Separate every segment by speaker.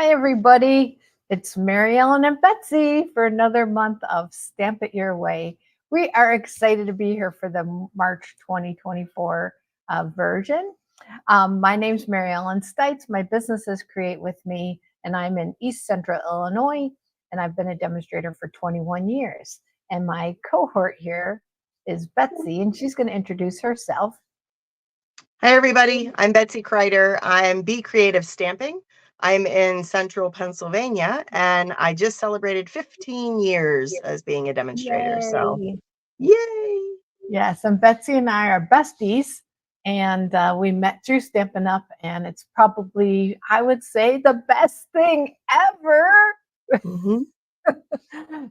Speaker 1: Hi, everybody. It's Mary Ellen and Betsy for another month of Stamp It Your Way. We are excited to be here for the March 2024 version. My name's Mary Ellen Stites. My business is Create With Me, and I'm in East Central Illinois, and I've been a demonstrator for 21 years. And my cohort here is Betsy, and she's going to introduce herself.
Speaker 2: Hi, everybody. I'm Betsy Kreider. I'm BCreative Stamping. I'm in Central Pennsylvania, and I just celebrated 15 years as being a demonstrator.
Speaker 1: Yay.
Speaker 2: So, yay!
Speaker 1: Yes, and Betsy and I are besties, and we met through Stampin' Up, and it's probably, I would say, the best thing ever.
Speaker 2: Mm-hmm.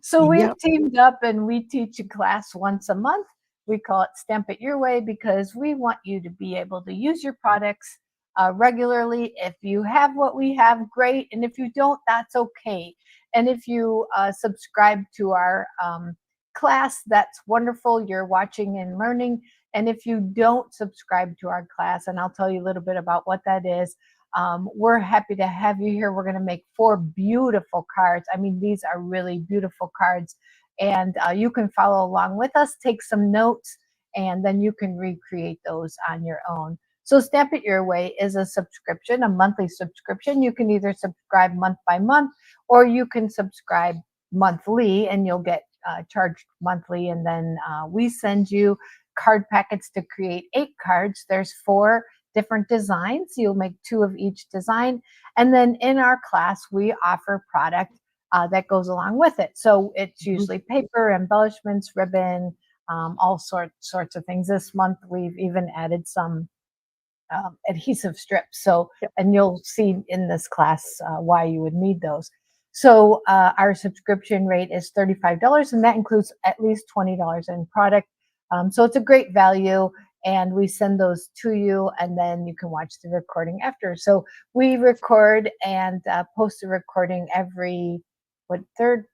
Speaker 1: So we've teamed up, and we teach a class once a month. We call it Stamp It Your Way because we want you to be able to use your products regularly. If you have what we have, great. And if you don't, that's okay. And if you subscribe to our class, that's wonderful. You're watching and learning. And if you don't subscribe to our class, and I'll tell you a little bit about what that is, we're happy to have you here. We're going to make 4 beautiful cards. I mean, these are really beautiful cards. And you can follow along with us, take some notes, and then you can recreate those on your own. So Stamp It Your Way is a subscription, a monthly subscription. You can either subscribe month by month, or you can subscribe monthly, and you'll get charged monthly. And then we send you card packets to create 8 cards. There's 4 different designs. You'll make 2 of each design. And then in our class, we offer product that goes along with it. So it's usually paper, embellishments, ribbon, all sorts of things. This month, we've even added some adhesive strips. So, and you'll see in this class why you would need those. So our subscription rate is $35, and that includes at least $20 in product. So it's a great value, and we send those to you, and then you can watch the recording after. So we record and post a recording every third.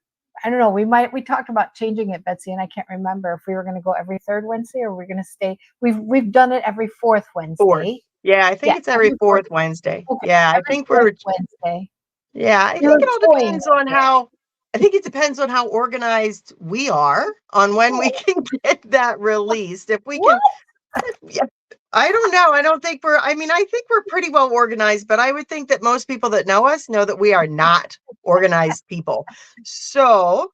Speaker 1: I don't know. We talked about changing it, Betsy, and I can't remember if we were going to go every 3rd Wednesday or we're going to stay. We've done it every 4th Wednesday.
Speaker 2: 4th. Yeah, I think it's every 4th Wednesday. Okay. Yeah, I think we're
Speaker 1: Wednesday.
Speaker 2: Yeah, I think it all depends on how. I think it depends on how organized we are on when we can get that released. If we can, yeah, I don't know. I don't think we're. I mean, I think we're pretty well organized, but I would think that most people that know us know that we are not organized people. So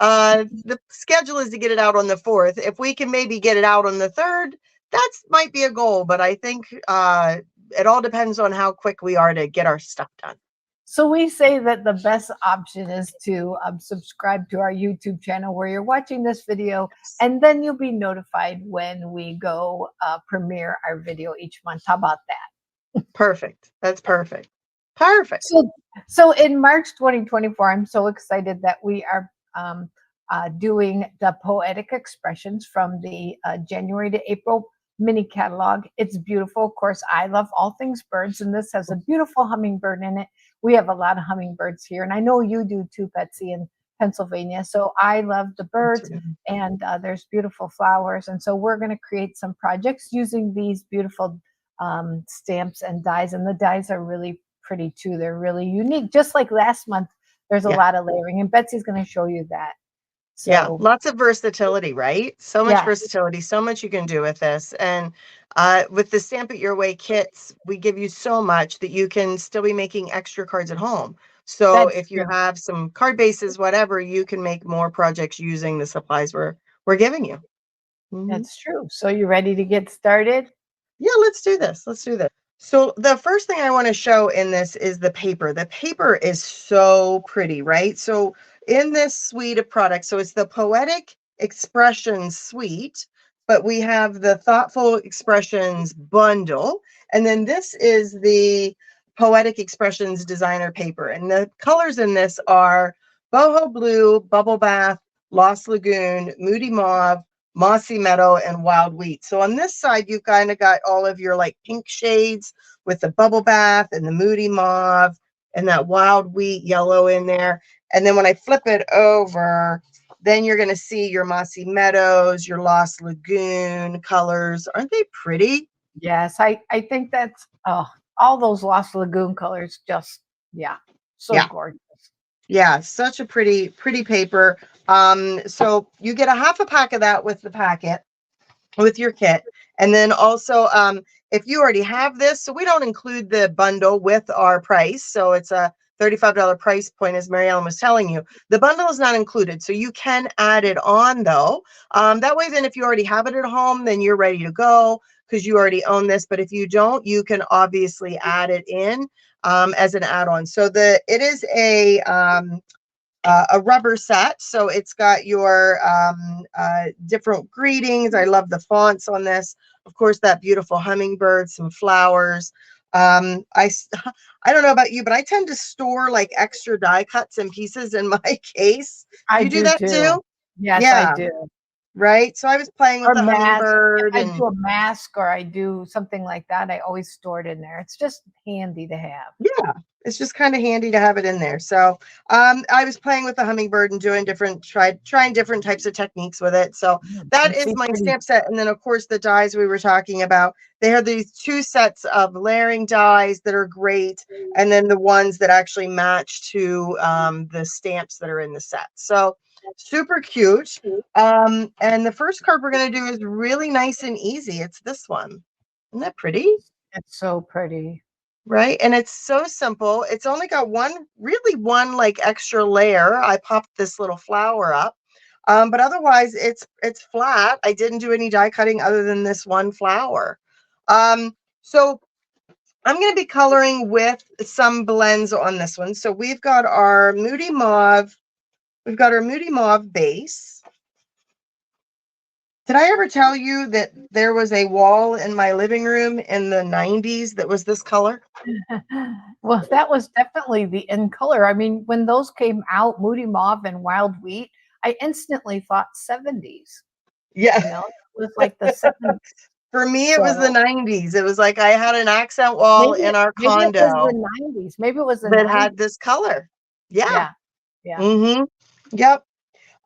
Speaker 2: the schedule is to get it out on the 4th. If we can maybe get it out on the 3rd, that might be a goal. But I think it all depends on how quick we are to get our stuff done.
Speaker 1: So we say that the best option is to subscribe to our YouTube channel where you're watching this video, and then you'll be notified when we go premiere our video each month. How about that?
Speaker 2: Perfect. That's perfect. Perfect.
Speaker 1: So in March 2024, I'm so excited that we are doing the Poetic Expressions from the January to April mini catalog. It's beautiful. Of course, I love all things birds, and this has a beautiful hummingbird in it. We have a lot of hummingbirds here, and I know you do too, Betsy, in Pennsylvania. So I love the birds, and there's beautiful flowers. And so we're going to create some projects using these beautiful stamps and dies, and the dies are really pretty too. They're really unique. Just like last month, there's a lot of layering, and Betsy's going to show you that.
Speaker 2: So, yeah, lots of versatility, right? So much versatility, so much you can do with this. And with the Stamp It Your Way kits, we give you so much that you can still be making extra cards at home. So if you have some card bases, whatever, you can make more projects using the supplies we're giving you.
Speaker 1: That's true. So you ready to get started?
Speaker 2: Yeah, let's do this. Let's do this. So the first thing I want to show in this is the paper. The paper is so pretty, right? So in this suite of products, so it's the Poetic Expressions Suite, but we have the Thoughtful Expressions Bundle. And then this is the Poetic Expressions Designer Paper. And the colors in this are Boho Blue, Bubble Bath, Lost Lagoon, Moody Mauve, Mossy Meadow, and Wild Wheat. So on this side, you've kind of got all of your like pink shades with the Bubble Bath and the Moody Mauve and that Wild Wheat yellow in there. And then when I flip it over, then you're going to see your Mossy Meadows, your Lost Lagoon colors. Aren't they pretty?
Speaker 1: Yes, I think that's all those Lost Lagoon colors just, So gorgeous.
Speaker 2: Yeah, such a pretty paper. So you get a half a pack of that with the packet, with your kit. And then also, if you already have this, so we don't include the bundle with our price. So it's a $35 price point, as Mary Ellen was telling you. The bundle is not included, so you can add it on though. That way, then if you already have it at home, then you're ready to go because you already own this. But if you don't, you can obviously add it in as an add-on. So it is a rubber set. So it's got your different greetings. I love the fonts on this. Of course, that beautiful hummingbird, some flowers. I don't know about you, but I tend to store like extra die cuts and pieces in my case.
Speaker 1: I
Speaker 2: You do
Speaker 1: do
Speaker 2: that
Speaker 1: too.
Speaker 2: too?
Speaker 1: Yes, I
Speaker 2: Yeah.
Speaker 1: do.
Speaker 2: Right. So I was playing with
Speaker 1: Or
Speaker 2: the
Speaker 1: mask. If
Speaker 2: hummingbird
Speaker 1: I
Speaker 2: and
Speaker 1: do a mask or I do something like that, I always store it in there. It's just handy to have.
Speaker 2: yeah, it's just kind of handy to have it in there. So I was playing with the hummingbird and doing trying different types of techniques with it. So that is my stamp set. And then of course the dies we were talking about, they have these two sets of layering dies that are great. And then the ones that actually match to the stamps that are in the set. So super cute. And the first card we're going to do is really nice and easy. It's this one. Isn't that pretty?
Speaker 1: It's so pretty.
Speaker 2: Right. And it's so simple. It's only got really one like extra layer. I popped this little flower up. But otherwise it's flat. I didn't do any die cutting other than this one flower. So I'm going to be coloring with some blends on this one. So we've got our Moody Mauve. We've got our Moody Mauve base. Did I ever tell you that there was a wall in my living room in the 90s that was this color?
Speaker 1: Well, that was definitely the in color. I mean, when those came out, Moody Mauve and Wild Wheat, I instantly thought 70s.
Speaker 2: Yeah.
Speaker 1: You know, it was like the 70s.
Speaker 2: For me, it was the 90s. It was like I had an accent wall in our
Speaker 1: Maybe it was
Speaker 2: condo
Speaker 1: the 90s. Maybe it was the
Speaker 2: that
Speaker 1: 90s.
Speaker 2: had this color. Yeah.
Speaker 1: Yeah.
Speaker 2: Mm-hmm. Yep.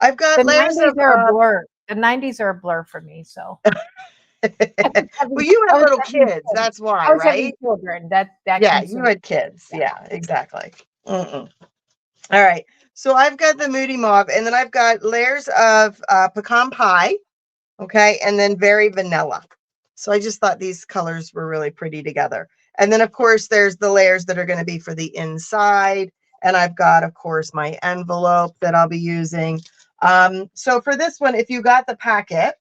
Speaker 2: I've got
Speaker 1: The
Speaker 2: layers
Speaker 1: 90s
Speaker 2: of
Speaker 1: are a blur. The 90s are a blur for me. So
Speaker 2: well, you had little kids. That's why,
Speaker 1: I was having
Speaker 2: right?
Speaker 1: children. That
Speaker 2: Yeah, you
Speaker 1: consumed.
Speaker 2: had kids. Yeah, exactly. Mm-mm. All right. So I've got the Moody Mauve, and then I've got layers of pecan pie. Okay. And then very vanilla. So I just thought these colors were really pretty together. And then, of course, there's the layers that are going to be for the inside. And I've got, of course, my envelope that I'll be using. So for this one, if you got the packet,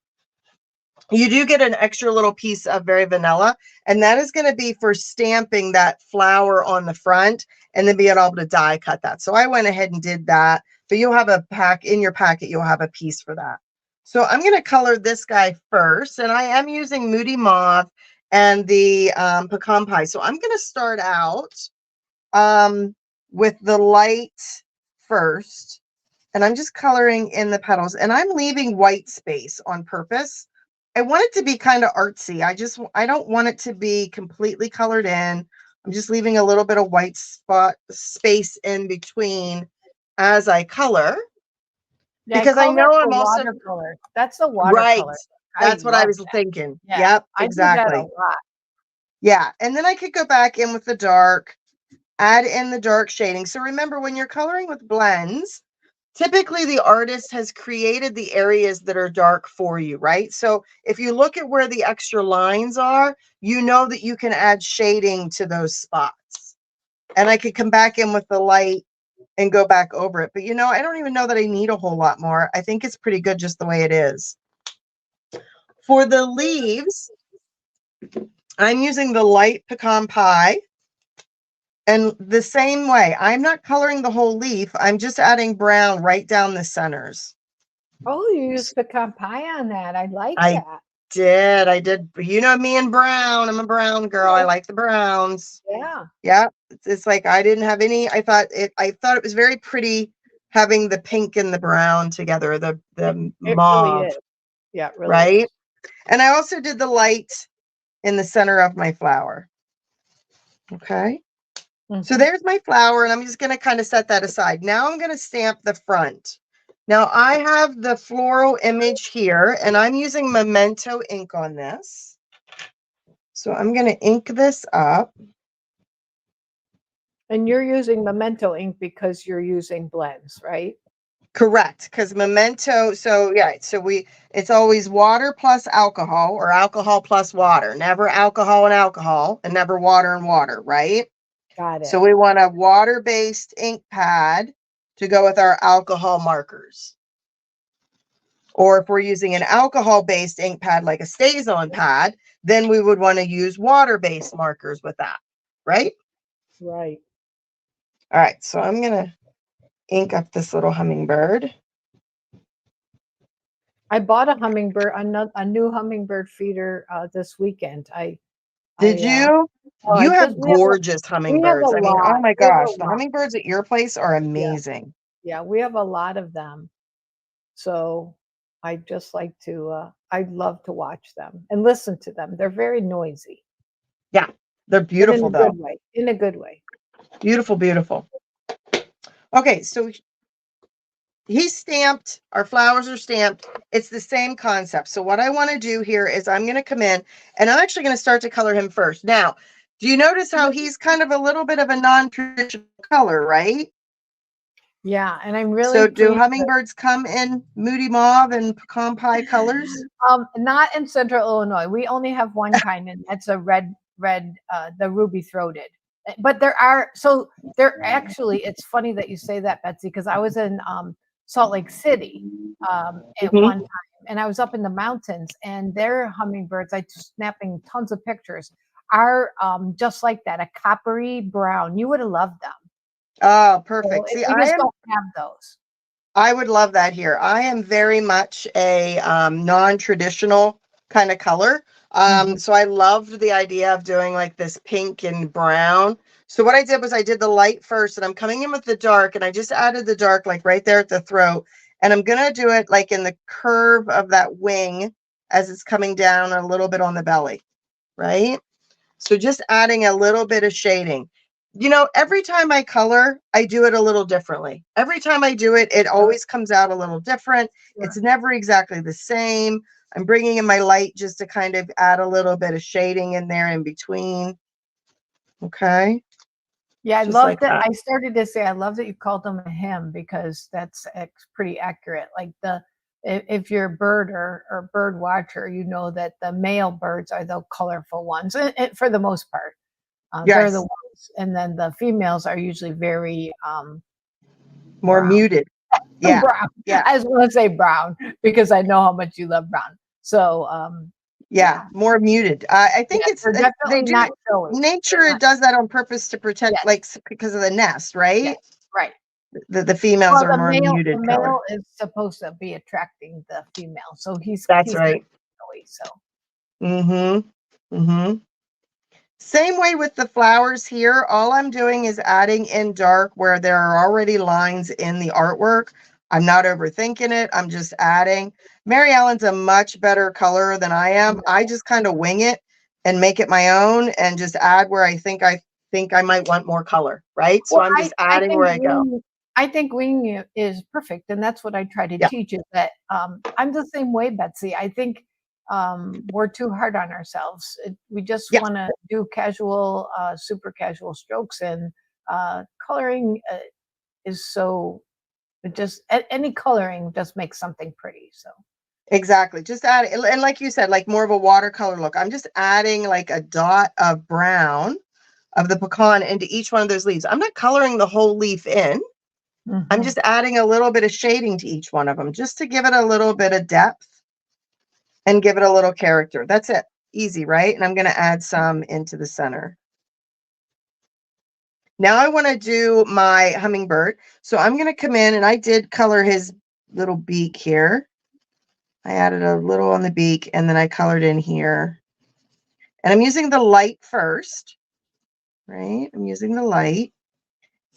Speaker 2: you do get an extra little piece of very vanilla. And that is going to be for stamping that flower on the front and then being able to die cut that. So I went ahead and did that. But you'll have a pack in your packet. You'll have a piece for that. So I'm going to color this guy first, and I am using Moody Mauve and the pecan pie. So I'm going to start out with the light first, and I'm just coloring in the petals, and I'm leaving white space on purpose. I want it to be kind of artsy. I don't want it to be completely colored in. I'm just leaving a little bit of white space in between as I color.
Speaker 1: Yeah,
Speaker 2: Because I know I'm also
Speaker 1: watercolor. That's the
Speaker 2: right.
Speaker 1: watercolor.
Speaker 2: That's what I was
Speaker 1: that.
Speaker 2: thinking.
Speaker 1: Yeah,
Speaker 2: Yep,
Speaker 1: I do that a
Speaker 2: exactly.
Speaker 1: lot.
Speaker 2: Yeah, and then I could go back in with the dark, add in the dark shading. So remember, when you're coloring with blends, typically the artist has created the areas that are dark for you, right? So if you look at where the extra lines are, you know that you can add shading to those spots. And I could come back in with the light and go back over it. But I don't even know that I need a whole lot more. I think it's pretty good just the way it is. For the leaves, I'm using the light pecan pie. And the same way, I'm not coloring the whole leaf. I'm just adding brown right down the centers.
Speaker 1: Oh, you used pecan pie on that. I like
Speaker 2: I
Speaker 1: that.
Speaker 2: I did. You know me and brown. I'm a brown girl. I like the browns.
Speaker 1: Yeah.
Speaker 2: Yeah. It's like I didn't have any. I thought it was very pretty having the pink and the brown together, the
Speaker 1: It really
Speaker 2: mauve,
Speaker 1: is. Yeah, it really
Speaker 2: right?
Speaker 1: is.
Speaker 2: And I also did the light in the center of my flower. Okay. So there's my flower, and I'm just going to kind of set that aside. Now I'm going to stamp the front. Now I have the floral image here, and I'm using Memento ink on this. So I'm going to ink this up.
Speaker 1: And you're using Memento ink because you're using blends, right?
Speaker 2: Correct, because Memento, so yeah, it's always water plus alcohol or alcohol plus water, never alcohol and never water and water, right?
Speaker 1: Got
Speaker 2: So
Speaker 1: it.
Speaker 2: we want a water-based ink pad to go with our alcohol markers. Or if we're using an alcohol-based ink pad like a StazOn pad, then we would want to use water-based markers with that, right?
Speaker 1: Right.
Speaker 2: All right, so I'm going to ink up this little hummingbird.
Speaker 1: I bought a hummingbird, a new hummingbird feeder this weekend.
Speaker 2: Did you?
Speaker 1: Oh,
Speaker 2: You
Speaker 1: I just
Speaker 2: have gorgeous
Speaker 1: we have a
Speaker 2: hummingbirds. I mean, oh
Speaker 1: lot.
Speaker 2: my
Speaker 1: We have
Speaker 2: gosh,
Speaker 1: a
Speaker 2: the
Speaker 1: lot.
Speaker 2: hummingbirds at your place are
Speaker 1: Yeah,
Speaker 2: amazing.
Speaker 1: yeah, we have a lot of them. So I just like to. I love to watch them and listen to them. They're very noisy,
Speaker 2: Yeah, they're
Speaker 1: but in
Speaker 2: beautiful
Speaker 1: a good
Speaker 2: though.
Speaker 1: way. In a good way.
Speaker 2: Beautiful, beautiful. Okay, so he's stamped. Our flowers are stamped. It's the same concept. So what I want to do here is I'm going to come in and I'm actually going to start to color him first. Now, do you notice how he's kind of a little bit of a non-traditional color, right?
Speaker 1: Yeah, and I'm really
Speaker 2: So do
Speaker 1: pleased.
Speaker 2: hummingbirds come in moody mauve and pecan pie colors?
Speaker 1: Not in Central Illinois. We only have one kind, and that's a the ruby throated. But there actually. It's funny that you say that, Betsy, because I was in Salt Lake City at one time, and I was up in the mountains, and their hummingbirds. I was snapping tons of pictures. Are just like that, a coppery brown. You would have loved them.
Speaker 2: Oh,
Speaker 1: So
Speaker 2: perfect. See,
Speaker 1: we just don't have those.
Speaker 2: I would love that here. I am very much a non-traditional kind of color.
Speaker 1: Mhm.
Speaker 2: So I loved the idea of doing like this pink and brown. So what I did was I did the light first and I'm coming in with the dark and I just added the dark like right there at the throat. And I'm going to do it like in the curve of that wing as it's coming down a little bit on the belly, right? So just adding a little bit of shading. You know, every time I color, I do it a little differently. Every time I do it, it
Speaker 1: Sure,
Speaker 2: always comes out a little different. It's
Speaker 1: sure.
Speaker 2: never exactly the same. I'm bringing in my light just to kind of add a little bit of shading in there in between. Okay,
Speaker 1: Yeah, I
Speaker 2: just
Speaker 1: love
Speaker 2: like
Speaker 1: that.
Speaker 2: that.
Speaker 1: I started to say I love that you called them a him because that's pretty accurate. Like if you're a bird or bird watcher, you know that the male birds are the colorful ones for the most part. They're the
Speaker 2: Yes,
Speaker 1: ones, and then the females are usually very
Speaker 2: more
Speaker 1: brown.
Speaker 2: muted. Yeah,
Speaker 1: Brown.
Speaker 2: yeah,
Speaker 1: I just want to say brown because I know how much you love brown. So
Speaker 2: yeah,
Speaker 1: yeah,
Speaker 2: more muted. I
Speaker 1: yeah,
Speaker 2: think it's
Speaker 1: they're
Speaker 2: they
Speaker 1: definitely not
Speaker 2: do
Speaker 1: showy.
Speaker 2: nature.
Speaker 1: They're
Speaker 2: It
Speaker 1: not.
Speaker 2: does that on purpose to protect,
Speaker 1: Yes,
Speaker 2: like because of the nest, right?
Speaker 1: yes, right.
Speaker 2: The females
Speaker 1: Well,
Speaker 2: are more
Speaker 1: the
Speaker 2: muted color.
Speaker 1: male is supposed to be attracting the female, so
Speaker 2: That's
Speaker 1: he's kind
Speaker 2: right.
Speaker 1: of showy. So
Speaker 2: Mm-hmm. Mm-hmm. Same way with the flowers here. All I'm doing is adding in dark where there are already lines in the artwork. I'm not overthinking it. I'm just adding. Mary Ellen's a much better color than I am. I just kind of wing it and make it my own and just add where I think I might want more color, right? So
Speaker 1: well,
Speaker 2: I'm just adding where I go.
Speaker 1: I think winging is perfect, and that's what I try to
Speaker 2: Yeah.
Speaker 1: teach. Is that I'm the same way, Betsy. I think we're too hard on ourselves. We just
Speaker 2: Yeah.
Speaker 1: want to do casual, super casual strokes, and coloring is so. It just any coloring just makes something pretty. So.
Speaker 2: Exactly. Just add, and like you said, like more of a watercolor look. I'm just adding like a dot of brown of the pecan into each one of those leaves. I'm not coloring the whole leaf in. I'm
Speaker 1: Mhm.
Speaker 2: just adding a little bit of shading to each one of them just to give it a little bit of depth and give it a little character. That's it. Easy, right? And I'm going to add some into the center. Now I want to do my hummingbird. So I'm going to come in and I did color his little beak here. I added a little on the beak and then I colored in here. And I'm using the light first, right? I'm using the light.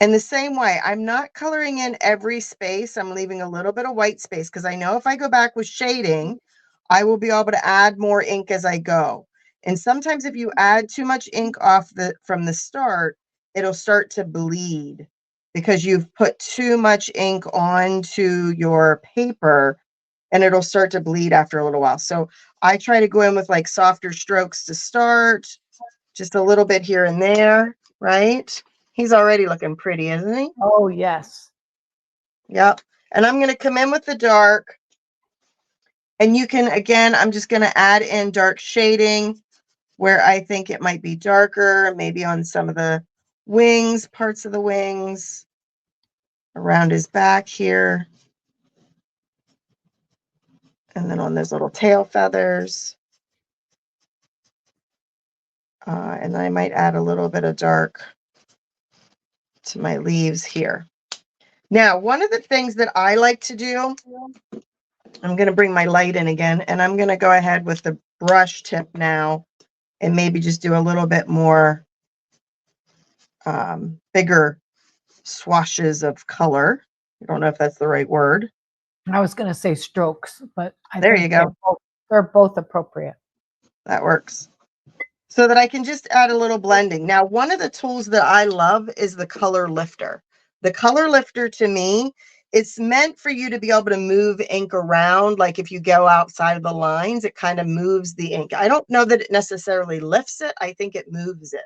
Speaker 2: And the same way, I'm not coloring in every space. I'm leaving a little bit of white space because I know if I go back with shading, I will be able to add more ink as I go. And sometimes if you add too much ink from the start, it'll start to bleed because you've put too much ink onto your paper and it'll start to bleed after a little while. So I try to go in with like softer strokes to start, just a little bit here and there, right? He's already looking pretty, isn't he?
Speaker 1: Oh, yes.
Speaker 2: Yep. And I'm going to come in with the dark. And you can, again, I'm just going to add in dark shading where I think it might be darker, maybe on some of the wings, parts of the wings, around his back here. And then on those little tail feathers. And I might add a little bit of dark to my leaves here. Now, one of the things that I like to do, I'm going to bring my light in again, and I'm going to go ahead with the brush tip now and maybe just do a little bit more bigger swashes of color. I don't know if that's the right word.
Speaker 1: I was going to say strokes, but I
Speaker 2: There
Speaker 1: think
Speaker 2: you go.
Speaker 1: they're both appropriate.
Speaker 2: That works. So that I can just add a little blending. Now, one of the tools that I love is the color lifter. The color lifter, to me, it's meant for you to be able to move ink around. Like if you go outside of the lines, it kind of moves the ink. I don't know that it necessarily lifts it. I think it moves it.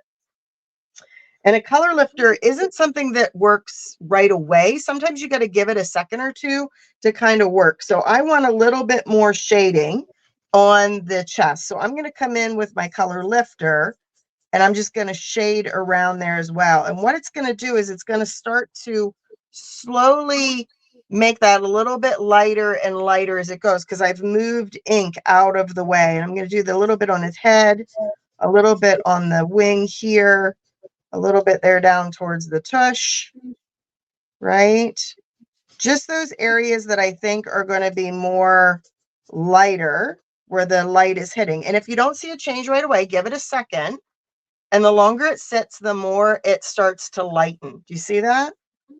Speaker 2: And a color lifter isn't something that works right away. Sometimes you got to give it a second or two to kind of work. So I want a little bit more shading on the chest. So I'm going to come in with my color lifter and I'm just going to shade around there as well. And what it's going to do is it's going to start to slowly make that a little bit lighter and lighter as it goes, because I've moved ink out of the way. And I'm going to do the little bit on his head, a little bit on the wing here, a little bit there down towards the tush, right? Just those areas that I think are going to be more lighter, where the light is hitting. And if you don't see a change right away, give it a second. And the longer it sits, the more it starts to lighten. Do you see that?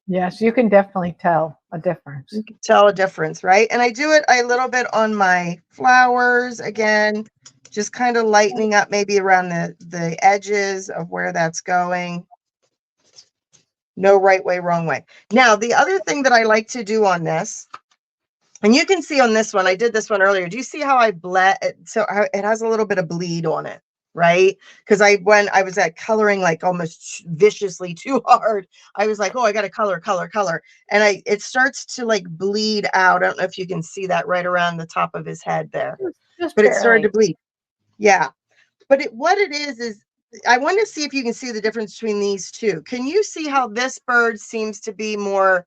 Speaker 1: Yes, you can definitely tell a difference.
Speaker 2: You can tell a difference, right? And I do it a little bit on my flowers again, just kind of lightening up maybe around the edges of where that's going. No right way, wrong way. Now, the other thing that I like to do on this, and you can see on this one, I did this one earlier. Do you see how I bled? So it has a little bit of bleed on it, right? Because when I was coloring like almost viciously too hard, I was like, oh, I got to color. And it starts to like bleed out. I don't know if you can see that right around the top of his head there,
Speaker 1: Just
Speaker 2: but
Speaker 1: barely.
Speaker 2: it started to bleed. Yeah. But what it is I want to see if you can see the difference between these two. Can you see how this bird seems to be more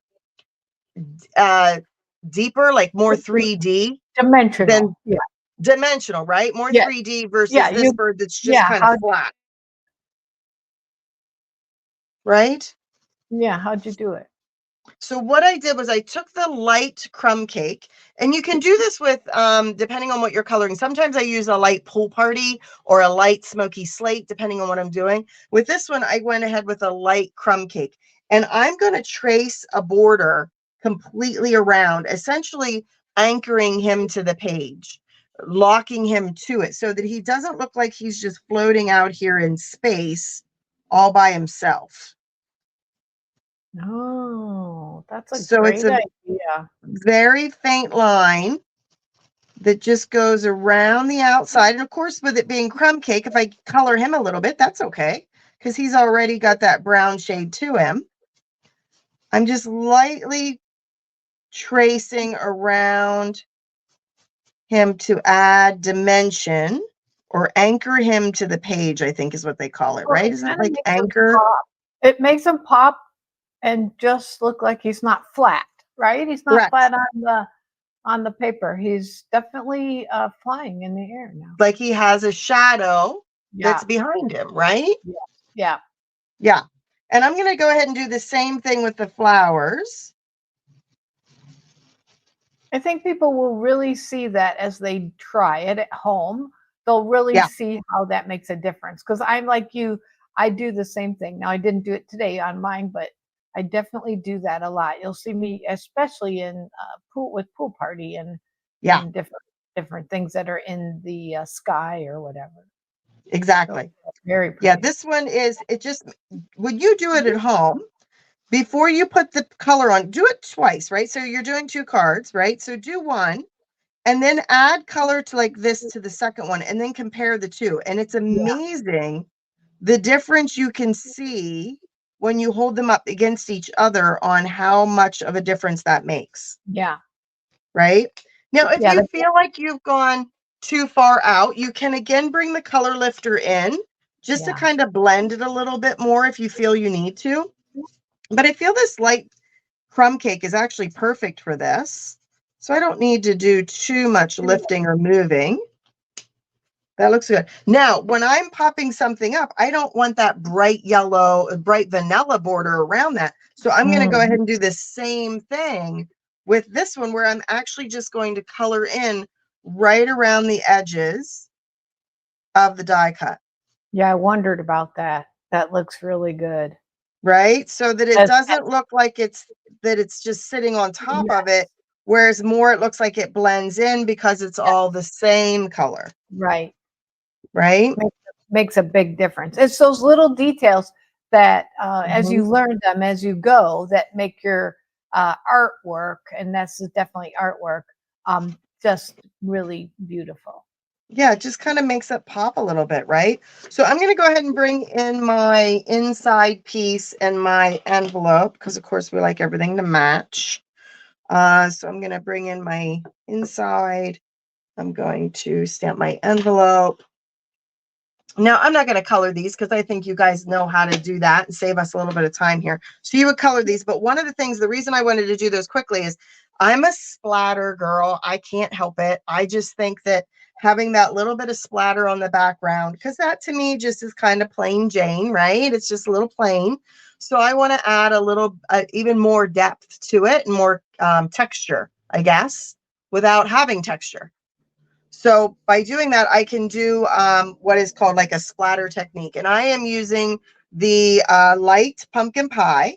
Speaker 2: deeper, like more 3D
Speaker 1: Dimensional.
Speaker 2: than dimensional, right? More 3D versus this bird that's just kind of flat. Right?
Speaker 1: Yeah, how'd you do it?
Speaker 2: So what I did was I took the light crumb cake, and you can do this with, depending on what you're coloring. Sometimes I use a light pool party or a light smoky slate, depending on what I'm doing. With this one, I went ahead with a light crumb cake, and I'm going to trace a border completely around, essentially anchoring him to the page, locking him to it so that he doesn't look like he's just floating out here in space all by himself.
Speaker 1: Oh, that's a
Speaker 2: So
Speaker 1: great
Speaker 2: it's a
Speaker 1: idea.
Speaker 2: very faint line that just goes around the outside. And of course, with it being crumb cake, if I color him a little bit, that's okay, because he's already got that brown shade to him. I'm just lightly tracing around him to add dimension or anchor him to the page, I think is what they call it, right? Isn't it like anchor?
Speaker 1: It makes him pop and just look like he's not flat, right? He's not flat on the paper. He's definitely flying in the air now.
Speaker 2: Like he has a shadow that's behind him, right?
Speaker 1: Yeah.
Speaker 2: And I'm going to go ahead and do the same thing with the flowers.
Speaker 1: I think people will really see that as they try it at home. They'll really see how that makes a difference. Because I'm like you, I do the same thing. Now, I didn't do it today on mine, but I definitely do that a lot. You'll see me, especially in pool party and different things that are in the sky or whatever.
Speaker 2: Exactly.
Speaker 1: So, very pretty.
Speaker 2: Yeah, this one is, when you do it at home, before you put the color on, do it twice, right? So you're doing 2 cards, right? So do one and then add color to like this to the second one and then compare the two. And it's amazing the difference you can see when you hold them up against each other on how much of a difference that makes.
Speaker 1: Yeah.
Speaker 2: Right? Now, if
Speaker 1: Yeah.
Speaker 2: you feel like you've gone too far out, you can again bring the color lifter in just to
Speaker 1: Yeah.
Speaker 2: kind of blend it a little bit more if you feel you need to. But I feel this light crumb cake is actually perfect for this. So I don't need to do too much lifting or moving. That looks good. Now, when I'm popping something up, I don't want that bright yellow, bright vanilla border around that. So I'm going to go ahead and do the same thing with this one, where I'm actually just going to color in right around the edges of the die cut.
Speaker 1: Yeah, I wondered about that. That looks really good.
Speaker 2: Right? So that it doesn't look like it's just sitting on top of it, whereas more it looks like it blends in because it's all the same color.
Speaker 1: Right.
Speaker 2: Right?
Speaker 1: Makes a big difference. It's those little details that, as you learn them as you go, that make your artwork, and that's definitely artwork, just really beautiful.
Speaker 2: Yeah, it just kind of makes it pop a little bit, right? So I'm going to go ahead and bring in my inside piece and my envelope because, of course, we like everything to match. So I'm going to bring in my inside. I'm going to stamp my envelope. Now, I'm not going to color these because I think you guys know how to do that and save us a little bit of time here. So you would color these. But one of the things, the reason I wanted to do those quickly is I'm a splatter girl. I can't help it. I just think that having that little bit of splatter on the background, because that to me just is kind of plain Jane, right? It's just a little plain. So I want to add a little, even more depth to it and more texture, I guess, without having texture. So by doing that, I can do what is called like a splatter technique. And I am using the light pumpkin pie.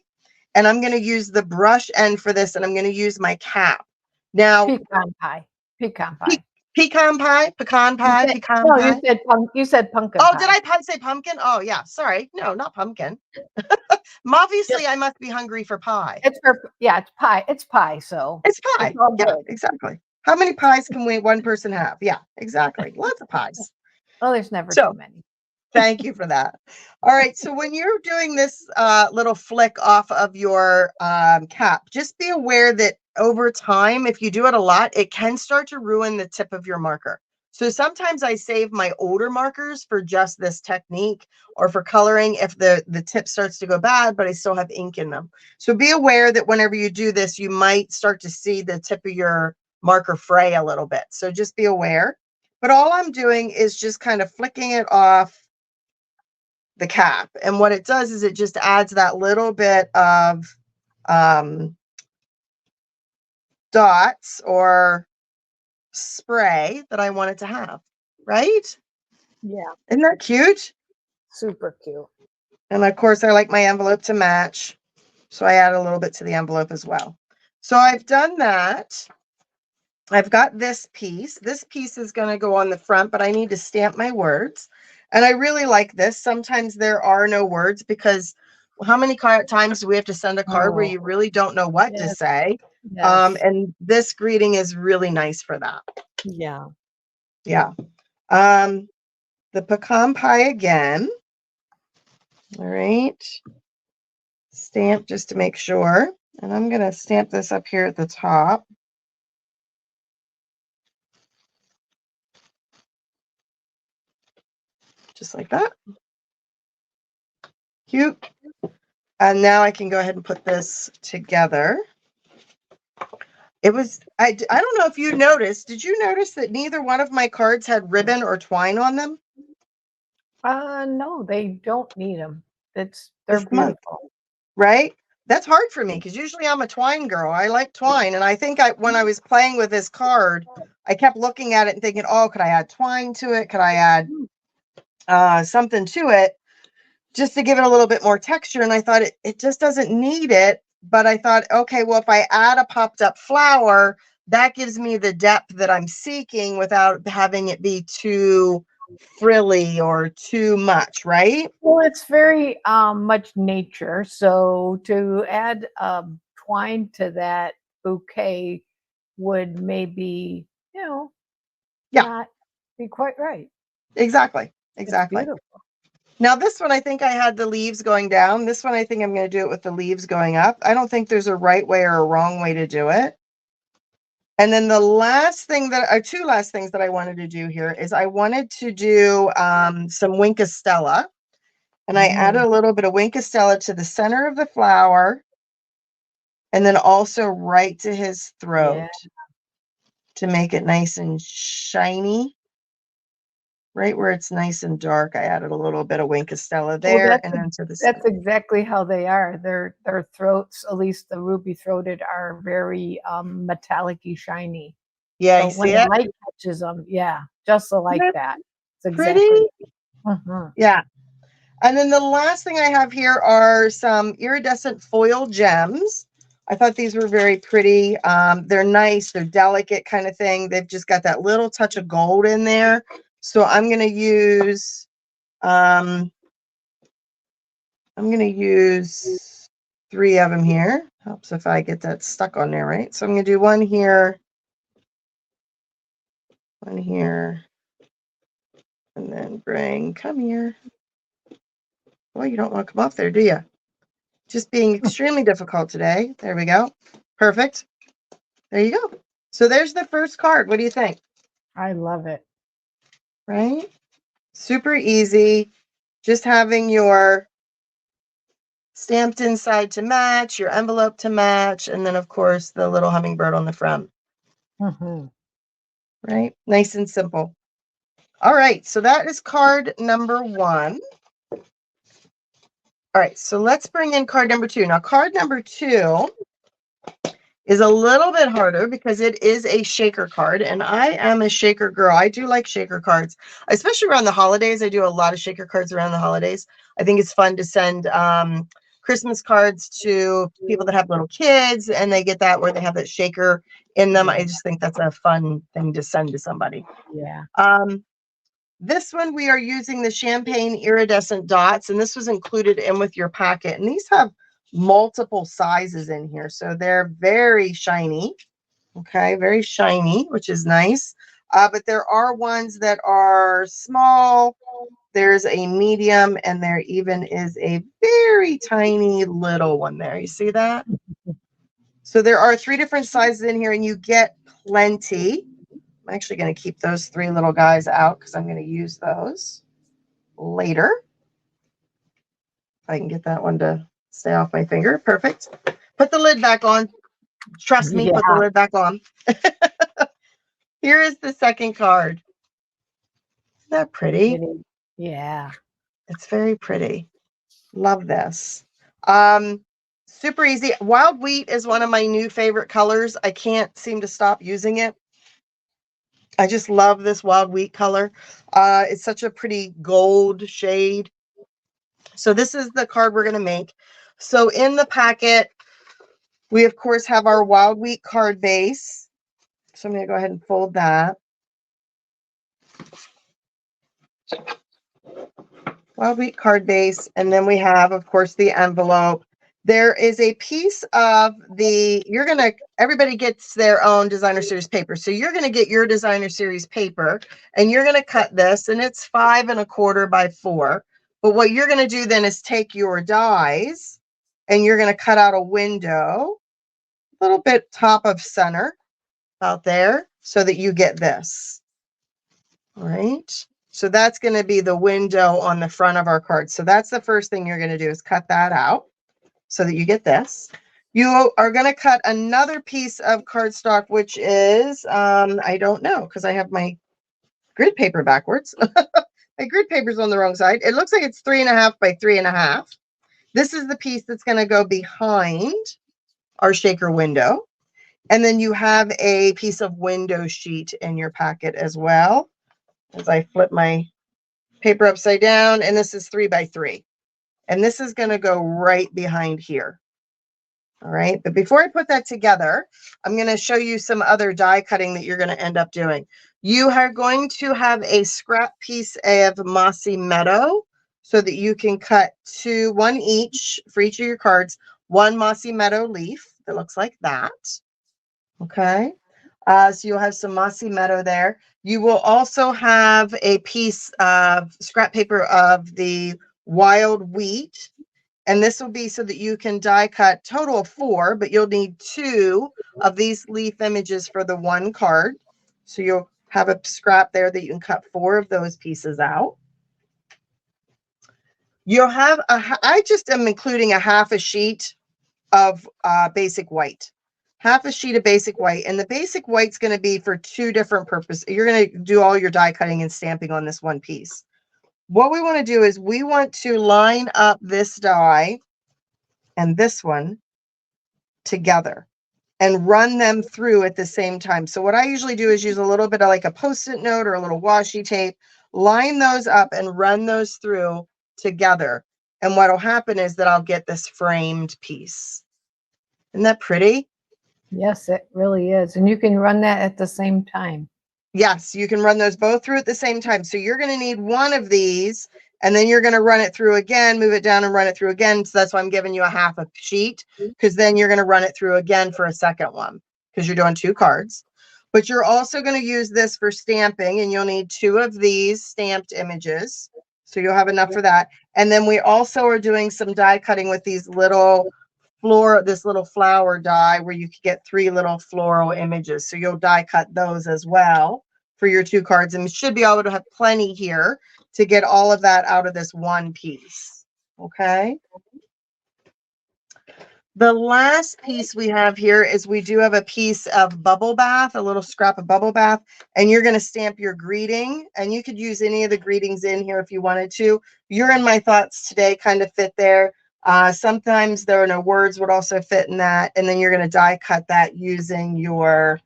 Speaker 2: And I'm going to use the brush end for this. And I'm going to use my cap. Now,
Speaker 1: Pecan pie. Pecan pie.
Speaker 2: pecan pie, pecan pie, pecan
Speaker 1: No,
Speaker 2: pie.
Speaker 1: you said pumpkin
Speaker 2: Oh,
Speaker 1: pie.
Speaker 2: did I say pumpkin? Oh, yeah. Sorry. No, not pumpkin. Obviously, I must be hungry for pie.
Speaker 1: It's pie. It's pie. So
Speaker 2: It's pie.
Speaker 1: it's all
Speaker 2: Yeah,
Speaker 1: good.
Speaker 2: exactly. How many pies can one person have? Yeah, exactly. Lots of pies.
Speaker 1: Oh, there's never
Speaker 2: So
Speaker 1: too many.
Speaker 2: thank you for that. All right. So when you're doing this little flick off of your cap, just be aware that over time, if you do it a lot, it can start to ruin the tip of your marker. So sometimes I save my older markers for just this technique or for coloring if the tip starts to go bad, but I still have ink in them. So be aware that whenever you do this, you might start to see the tip of your marker fray a little bit. So just be aware. But all I'm doing is just kind of flicking it off the cap. And what it does is it just adds that little bit of dots or spray that I want it to have, right?
Speaker 1: Yeah.
Speaker 2: Isn't that cute?
Speaker 1: Super cute.
Speaker 2: And of course, I like my envelope to match. So I add a little bit to the envelope as well. So I've done that. I've got this piece. This piece is going to go on the front, but I need to stamp my words. And I really like this. Sometimes there are no words because how many times do we have to send a card where you really don't know what to say? And this greeting is really nice for that.
Speaker 1: Yeah.
Speaker 2: Yeah. The pecan pie again. All right. Stamp just to make sure. And I'm going to stamp this up here at the top. Just like that. Cute. And now I can go ahead and put this together. It was, I don't know if you noticed, did you notice that neither one of my cards had ribbon or twine on them?
Speaker 1: No, they don't need them. They're
Speaker 2: This month,
Speaker 1: beautiful.
Speaker 2: right? That's hard for me because usually I'm a twine girl. I like twine. And I think when I was playing with this card, I kept looking at it and thinking, oh, could I add twine to it? Could I add something to it just to give it a little bit more texture? And I thought it just doesn't need it. But I thought, okay, well, if I add a popped up flower, that gives me the depth that I'm seeking without having it be too frilly or too much, right?
Speaker 1: Well, it's very much nature. So to add twine to that bouquet would maybe,
Speaker 2: Yeah,
Speaker 1: not be quite right.
Speaker 2: exactly.
Speaker 1: It's
Speaker 2: Exactly.
Speaker 1: beautiful.
Speaker 2: Now this one, I think I had the leaves going down. This one, I think I'm going to do it with the leaves going up. I don't think there's a right way or a wrong way to do it. And then the last thing that, two last things that I wanted to do here is I wanted to do some Winkostella. And I added a little bit of Winkostella to the center of the flower. And then also right to his throat to make it nice and shiny. Right where it's nice and dark, I added a little bit of Winkostella there, and then to the
Speaker 1: That's
Speaker 2: center.
Speaker 1: exactly how they are. Their throats, at least the ruby-throated, are very metallic-y, shiny.
Speaker 2: Yeah,
Speaker 1: So
Speaker 2: you
Speaker 1: when
Speaker 2: see
Speaker 1: the
Speaker 2: it?
Speaker 1: light catches them, yeah, just so like
Speaker 2: Isn't
Speaker 1: that. It's
Speaker 2: that pretty?
Speaker 1: exactly. Mhm.
Speaker 2: Yeah. And then the last thing I have here are some iridescent foil gems. I thought these were very pretty. They're nice. They're delicate kind of thing. They've just got that little touch of gold in there. So I'm going to use 3 of them here. Helps if I get that stuck on there, right? So I'm going to do one here, and then come here. Well, you don't want to come off there, do you? Just being extremely difficult today. There we go. Perfect. There you go. So there's the first card. What do you think?
Speaker 1: I love it.
Speaker 2: Right? Super easy. Just having your stamped inside to match, your envelope to match, and then, of course, the little hummingbird on the front. Right? Nice and simple. All right. So that is card number 1. All right. So let's bring in card number 2. Now, card number 2 is a little bit harder because it is a shaker card, and I am a shaker girl. I do like shaker cards, especially around the holidays. I do a lot of shaker cards around the holidays. I think it's fun to send Christmas cards to people that have little kids, and they get that where they have that shaker in them. I just think that's a fun thing to send to somebody.
Speaker 1: Yeah.
Speaker 2: This one, we are using the champagne iridescent dots, and this was included in with your packet. And these have multiple sizes in here, so they're very shiny. Okay, very shiny, which is nice. But there are ones that are small. There's a medium, and there even is a very tiny little one there. You see that? So there are 3 different sizes in here, and you get plenty. I'm actually going to keep those 3 little guys out because I'm going to use those later. If I can get that one to stay off my finger. Perfect. Put the lid back on. Trust me, put the
Speaker 1: Yeah.
Speaker 2: lid back on. Here is the second card. Isn't that pretty?
Speaker 1: Yeah.
Speaker 2: It's very pretty. Love this. Super easy. Wild wheat is one of my new favorite colors. I can't seem to stop using it. I just love this wild wheat color. It's such a pretty gold shade. So this is the card we're going to make. So in the packet, we of course have our wild wheat card base. So I'm going to go ahead and fold that. Wild wheat card base. And then we have, of course, the envelope. There is a piece of the, everybody gets their own designer series paper. So you're going to get your designer series paper and you're going to cut this, and it's 5 1/4 by 4. But what you're going to do then is take your dies and you're going to cut out a window, a little bit top of center out there so that you get this. All right. So that's going to be the window on the front of our card. So that's the first thing you're going to do is cut that out so that you get this. You are going to cut another piece of cardstock, which is, I don't know, because I have my grid paper backwards. My grid paper's on the wrong side. It looks like it's 3 1/2 by 3 1/2. This is the piece that's going to go behind our shaker window. And then you have a piece of window sheet in your packet as well. As I flip my paper upside down, and this is 3 by 3. And this is going to go right behind here. All right. But before I put that together, I'm going to show you some other die cutting that you're going to end up doing. You are going to have a scrap piece of mossy meadow so that you can cut one each for each of your cards, 1 mossy meadow leaf that looks like that. Okay. So you'll have some mossy meadow there. You will also have a piece of scrap paper of the wild wheat. And this will be so that you can die cut total of 4, but you'll need 2 of these leaf images for the one card. So you'll have a scrap there that you can cut 4 of those pieces out. You'll have I just am including a half a sheet of basic white. Half a sheet of basic white. And the basic white's going to be for 2 different purposes. You're going to do all your die cutting and stamping on this one piece. What we want to do is we want to line up this die and this one together and run them through at the same time. So what I usually do is use a little bit of like a Post-it note or a little washi tape, line those up and run those through together. And what'll happen is that I'll get this framed piece. Isn't that pretty?
Speaker 1: Yes, it really is. And you can run that at the same time.
Speaker 2: Yes, you can run those both through at the same time. So you're going to need one of these, and then you're going to run it through again, move it down and run it through again. So that's why I'm giving you a half a sheet, because then you're going to run it through again for a second one, because you're doing 2 cards. But you're also going to use this for stamping, and you'll need 2 of these stamped images. So you'll have enough for that. And then we also are doing some die cutting with these little this little flower die where you could get 3 little floral images. So you'll die cut those as well for your 2 cards, and you should be able to have plenty here to get all of that out of this one piece. Okay. The last piece we have here is we do have a piece of bubble bath, a little scrap of bubble bath, and you're going to stamp your greeting, and you could use any of the greetings in here if you wanted to. You're in my thoughts today kind of fit there. Sometimes there are no words would also fit in that, and then you're going to die cut that using your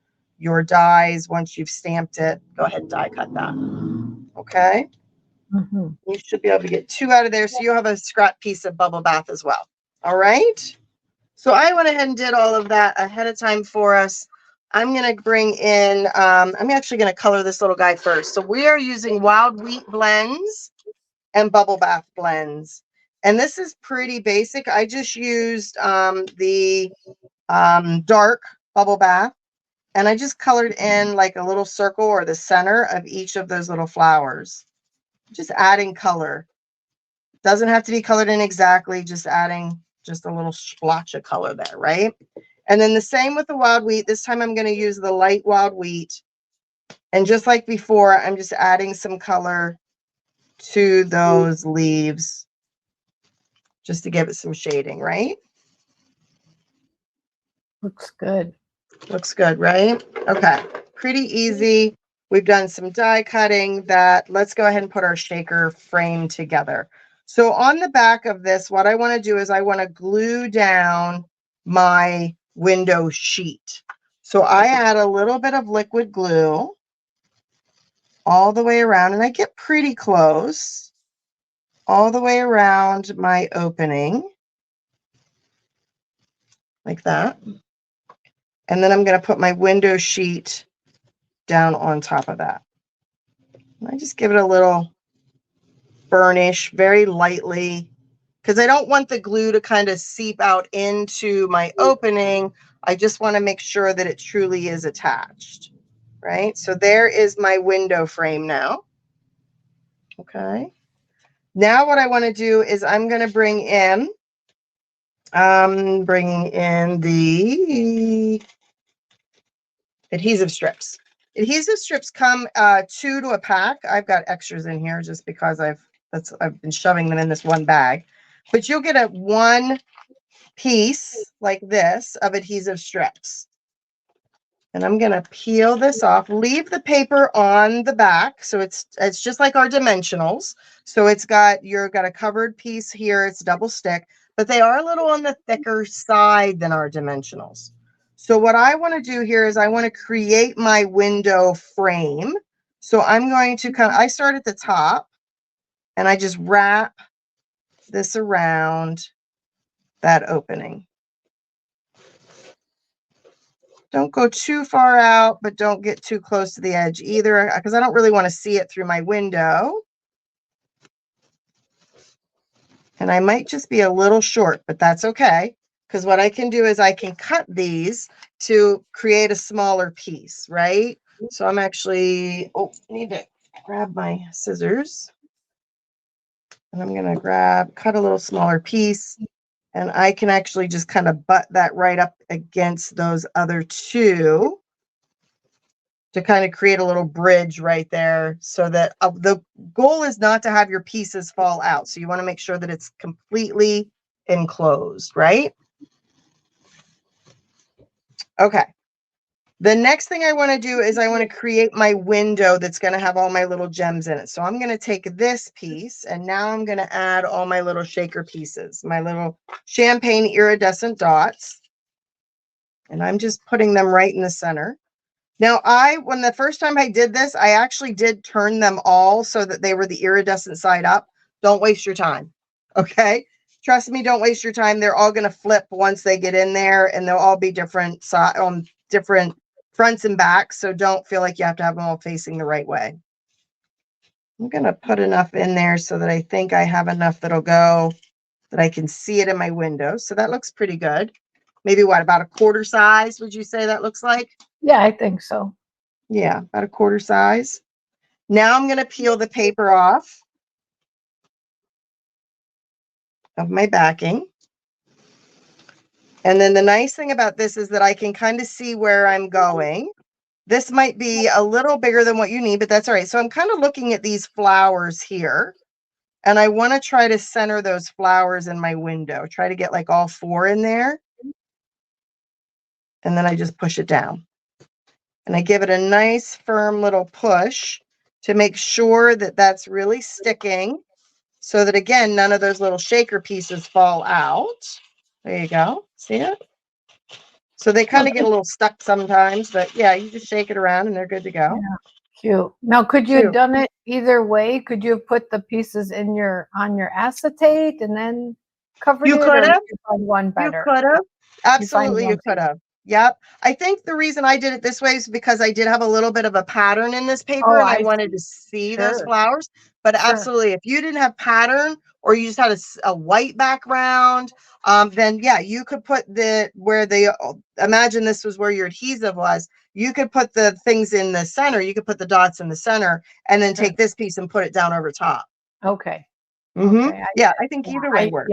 Speaker 2: dies. Once you've stamped it, go ahead and die cut that. Okay. You should be able to get 2 out of there, so you'll have a scrap piece of bubble bath as well. All right. So I went ahead and did all of that ahead of time for us. I'm going to bring in, I'm actually going to color this little guy first. So we are using wild wheat blends and bubble bath blends. And this is pretty basic. I just used the dark bubble bath, and I just colored in like a little circle or the center of each of those little flowers. Just adding color. Doesn't have to be colored in exactly, just adding just a little splotch of color there, right? And then the same with the wild wheat. This time I'm going to use the light wild wheat. And just like before, I'm just adding some color to those leaves just to give it some shading, right?
Speaker 1: Looks good.
Speaker 2: Looks good, right? Okay, pretty easy. We've done some die cutting. Let's go ahead and put our shaker frame together. So on the back of this, what I want to do is I want to glue down my window sheet. So I add a little bit of liquid glue all the way around, and I get pretty close all the way around my opening like that. And then I'm going to put my window sheet down on top of that. And I just give it a little burnish very lightly, because I don't want the glue to kind of seep out into my opening. I just want to make sure that it truly is attached, right? So there is my window frame now. Okay. Now what I want to do is I'm going to bring in the adhesive strips. Adhesive strips come 2 to a pack. I've got extras in here just because I've been shoving them in this one bag. But you'll get a 1 piece like this of adhesive strips. And I'm going to peel this off. Leave the paper on the back, so it's just like our dimensionals. So you've got a covered piece here. It's double stick, but they are a little on the thicker side than our dimensionals. So what I want to do here is I want to create my window frame. So I'm going to I start at the top, and I just wrap this around that opening. Don't go too far out, but don't get too close to the edge either, because I don't really want to see it through my window. And I might just be a little short, but that's okay, because what I can do is I can cut these to create a smaller piece, right? So I'm actually, need to grab my scissors. And I'm going to cut a little smaller piece, and I can actually just kind of butt that right up against those other two to kind of create a little bridge right there, so that the goal is not to have your pieces fall out. So you want to make sure that it's completely enclosed, right? Okay. The next thing I want to do is I want to create my window that's going to have all my little gems in it. So I'm going to take this piece, and now I'm going to add all my little shaker pieces, my little champagne iridescent dots. And I'm just putting them right in the center. Now, when the first time I did this, I actually did turn them all so that they were the iridescent side up. Don't waste your time. Okay. Trust me, don't waste your time. They're all going to flip once they get in there, and they'll all be different different fronts and backs. So don't feel like you have to have them all facing the right way. I'm going to put enough in there so that I think I have enough that'll go, that I can see it in my window. So that looks pretty good. Maybe what, about a quarter size, would you say that looks like?
Speaker 1: Yeah, I think so.
Speaker 2: Yeah, about a quarter size. Now I'm going to peel the paper off of my backing. And then the nice thing about this is that I can kind of see where I'm going. This might be a little bigger than what you need, but that's all right. So I'm kind of looking at these flowers here, and I want to try to center those flowers in my window. Try to get like all 4 in there. And then I just push it down. And I give it a nice firm little push to make sure that that's really sticking, so that, again, none of those little shaker pieces fall out. There you go. See it? So they kind of get a little stuck sometimes, but yeah, you just shake it around and they're good to go.
Speaker 1: Yeah, cute. Now, could you have done it either way? Could you have put the pieces on your acetate and then covered
Speaker 2: You
Speaker 1: it?
Speaker 2: could
Speaker 1: Or
Speaker 2: have.
Speaker 1: did you find one better?
Speaker 2: You could have. Absolutely, you could
Speaker 1: Better?
Speaker 2: have. Yep. I think the reason I did it this way is because I did have a little bit of a pattern in this paper,
Speaker 1: Oh,
Speaker 2: and I
Speaker 1: I
Speaker 2: wanted
Speaker 1: see.
Speaker 2: to see those
Speaker 1: Sure.
Speaker 2: flowers. But
Speaker 1: Sure.
Speaker 2: absolutely, if you didn't have pattern, or you just had a white background, then yeah, you could put imagine this was where your adhesive was. You could put the things in the center. You could put the dots in the center, and then
Speaker 1: Sure.
Speaker 2: take this piece and put it down over top.
Speaker 1: Okay.
Speaker 2: Mm-hmm.
Speaker 1: Okay.
Speaker 2: Yeah, I think either way works.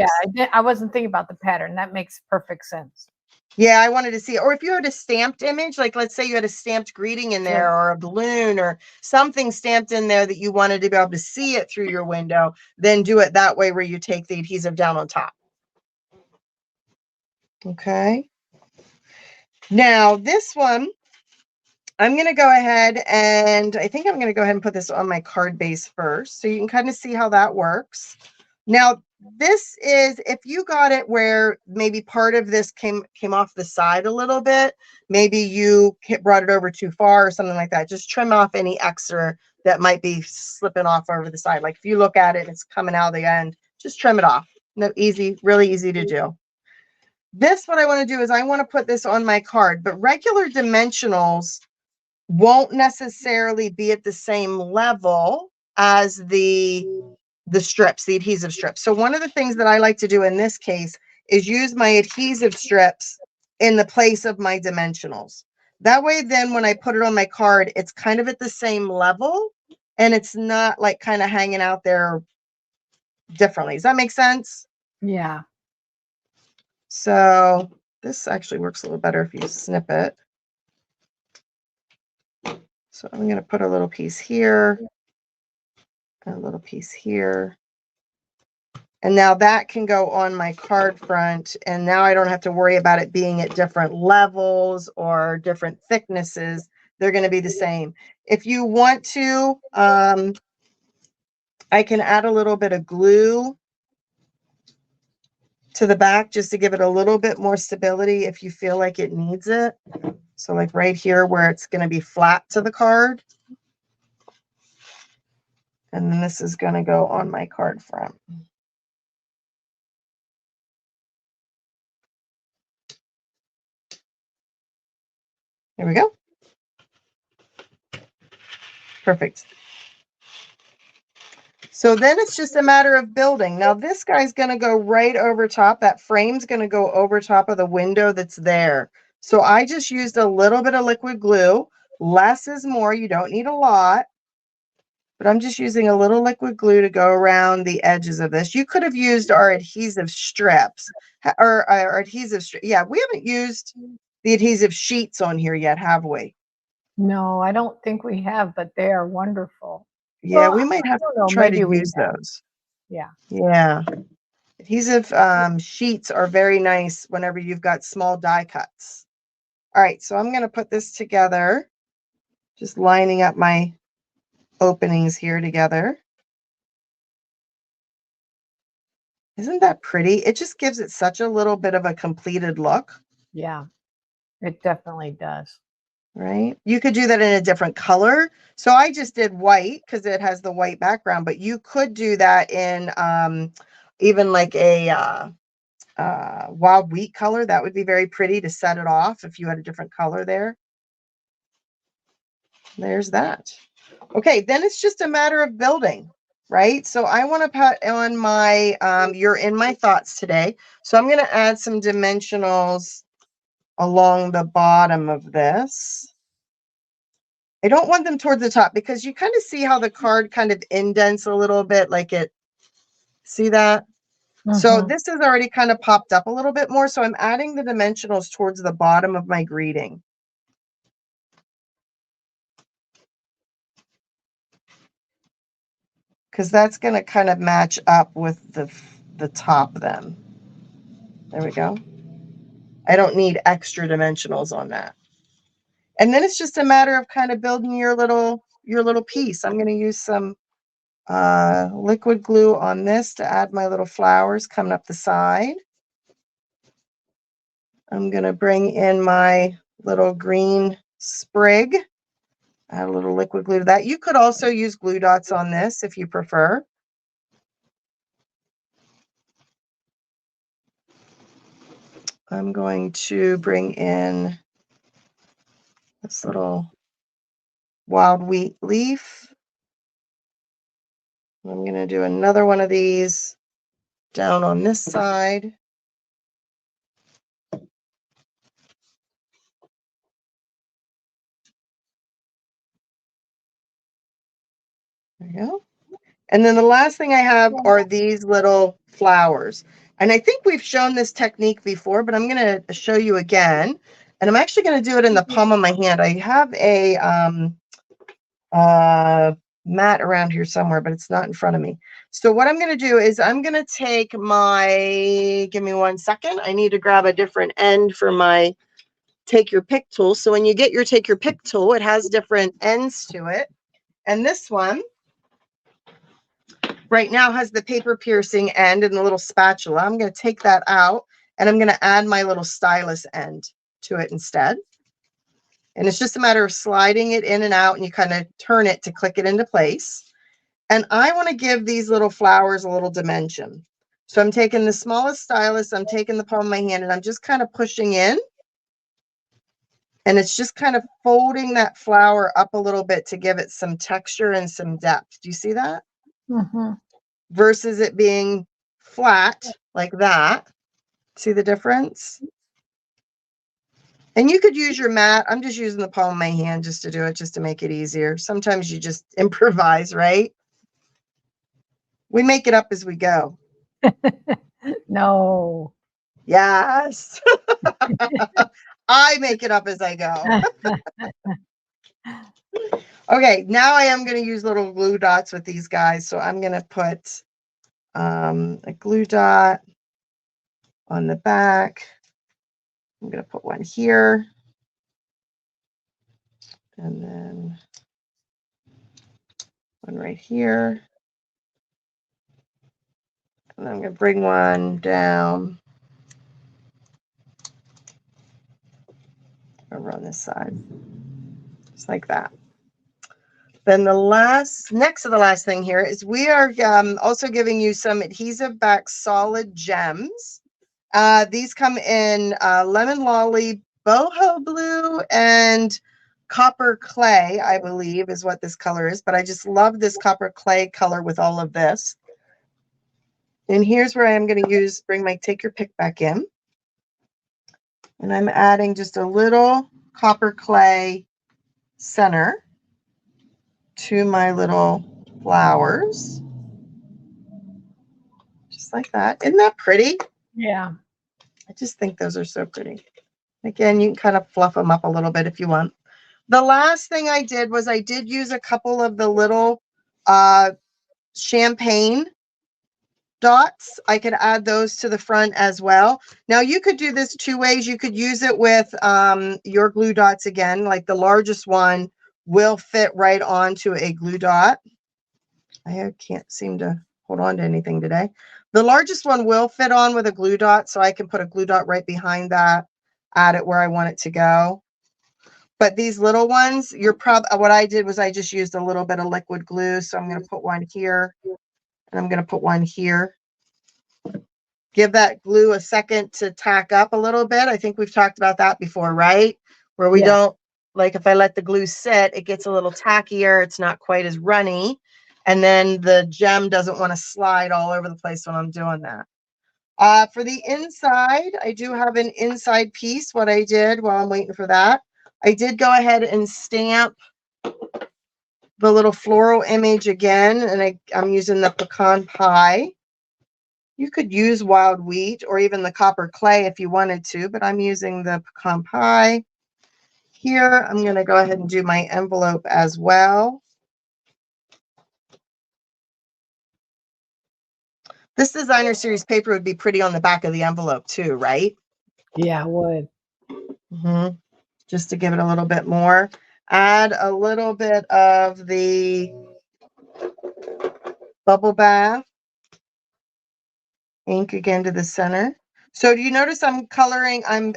Speaker 1: I wasn't thinking about the pattern. That makes perfect sense.
Speaker 2: Yeah, I wanted to see it. Or if you had a stamped image, like let's say you had a stamped greeting in there,
Speaker 1: Sure.
Speaker 2: or a balloon or something stamped in there that you wanted to be able to see it through your window, then do it that way, where you take the adhesive down on top. Okay. Now this one, I'm going to go ahead and I think I'm going to go ahead and put this on my card base first, so you can kind of see how that works. Now, this is, if you got it where maybe part of this came off the side a little bit, maybe you brought it over too far or something like that, just trim off any extra that might be slipping off over the side. Like if you look at it, it's coming out the end, just trim it off. No, easy, really easy to do. This, what I want to do is I want to put this on my card, but regular dimensionals won't necessarily be at the same level as the strips, the adhesive strips. So one of the things that I like to do in this case is use my adhesive strips in the place of my dimensionals. That way, then when I put it on my card, it's kind of at the same level, and it's not like kind of hanging out there differently. Does that make sense?
Speaker 1: Yeah.
Speaker 2: So this actually works a little better if you snip it. So I'm going to put a little piece here, and a little piece here. And now that can go on my card front, and now I don't have to worry about it being at different levels or different thicknesses. They're going to be the same. If you want to, I can add a little bit of glue to the back just to give it a little bit more stability if you feel like it needs it. So like right here where it's going to be flat to the card. And then this is going to go on my card front. There we go. Perfect. So then it's just a matter of building. Now this guy's going to go right over top. That frame's going to go over top of the window that's there. So I just used a little bit of liquid glue. Less is more. You don't need a lot. but I'm just using a little liquid glue to go around the edges of this. You could have used our adhesive strips or our adhesive strip. Yeah, we haven't used the adhesive sheets on here yet, have we?
Speaker 1: No, I don't think we have, but they are wonderful.
Speaker 2: Yeah,
Speaker 1: Well,
Speaker 2: we might
Speaker 1: I
Speaker 2: have
Speaker 1: don't
Speaker 2: to
Speaker 1: know,
Speaker 2: try to
Speaker 1: maybe we
Speaker 2: use
Speaker 1: have.
Speaker 2: those.
Speaker 1: Yeah.
Speaker 2: Yeah. Adhesive sheets are very nice whenever you've got small die cuts. All right, so I'm going to put this together, just lining up my openings here together. Isn't that pretty? It just gives it such a little bit of a completed look,
Speaker 1: Yeah, it definitely does.
Speaker 2: right? You could do that in a different color. So I just did white because it has the white background, but you could do that in even like a wild wheat color. That would be very pretty to set it off if you had a different color there. There's that. Okay, then it's just a matter of building, right? So I want to put on my, you're in my thoughts today. So I'm going to add some dimensionals along the bottom of this. I don't want them towards the top because you kind of see how the card kind of indents a little bit, like it, see that? So this has already kind of popped up a little bit more. So I'm adding the dimensionals towards the bottom of my greeting. Because that's going to kind of match up with the top then. There we go. I don't need extra dimensionals on that. And then it's just a matter of kind of building your little piece. I'm going to use some liquid glue on this to add my little flowers coming up the side. I'm going to bring in my little green sprig. Add a little liquid glue to that. You could also use glue dots on this if you prefer. I'm going to bring in this little wild wheat leaf. I'm going to do another one of these down on this side. There you go. And then the last thing I have are these little flowers. And I think we've shown this technique before, but I'm going to show you again. And I'm actually going to do it in the palm of my hand. I have a mat around here somewhere, but it's not in front of me. So what I'm going to do is I'm going to take my, give me 1 second. I need to grab a different end for my take your pick tool. So when you get your take your pick tool, it has different ends to it. And this one right now has the paper piercing end and the little spatula. I'm going to take that out and I'm going to add my little stylus end to it instead. And it's just a matter of sliding it in and out, and you kind of turn it to click it into place. And I want to give these little flowers a little dimension. So I'm taking the smallest stylus, I'm taking the palm of my hand, and I'm just kind of pushing in. And it's just kind of folding that flower up a little bit to give it some texture and some depth. Do you see that? Versus it being flat like that. See the difference? And you could use your mat. I'm just using the palm of my hand just to do it, just to make it easier. Sometimes you just improvise, right? We make it up as we go.
Speaker 1: No.
Speaker 2: Yes. I make it up as I go. Okay, now I am going to use little glue dots with these guys. So I'm going to put a glue dot on the back. I'm going to put one here. And then one right here. And I'm going to bring one down over on this side. Just like that. Then the next to the last thing here is we are also giving you some adhesive back solid gems. These come in lemon lolly, boho blue, and copper clay, I believe is what this color is. But I just love this copper clay color with all of this. And here's where I'm going to bring my take your pick back in. And I'm adding just a little copper clay center to my little flowers. Just like that. Isn't that pretty?
Speaker 1: Yeah.
Speaker 2: I just think those are so pretty. Again, you can kind of fluff them up a little bit if you want. The last thing I did was I did use a couple of the little champagne dots. I could add those to the front as well. Now you could do this two ways. You could use it with your glue dots again, like the largest one will fit right onto a glue dot. I can't seem to hold on to anything today. The largest one will fit on with a glue dot, so I can put a glue dot right behind that, add it where I want it to go. But these little ones, what I did was I just used a little bit of liquid glue. So I'm going to put one here and I'm going to put one here. Give that glue a second to tack up a little bit. I think we've talked about that before, right? Where we don't, like if I let the glue sit, it gets a little tackier. It's not quite as runny. And then the gem doesn't want to slide all over the place when I'm doing that. For the inside, I do have an inside piece. What I did while I'm waiting for that, I did go ahead and stamp the little floral image again. And I'm using the pecan pie. You could use wild wheat or even the copper clay if you wanted to, but I'm using the pecan pie. Here, I'm going to go ahead and do my envelope as well. This designer series paper would be pretty on the back of the envelope too, right?
Speaker 1: Yeah, it would.
Speaker 2: Mm-hmm. Just to give it a little bit more. Add a little bit of the bubble bath ink again to the center. So do you notice I'm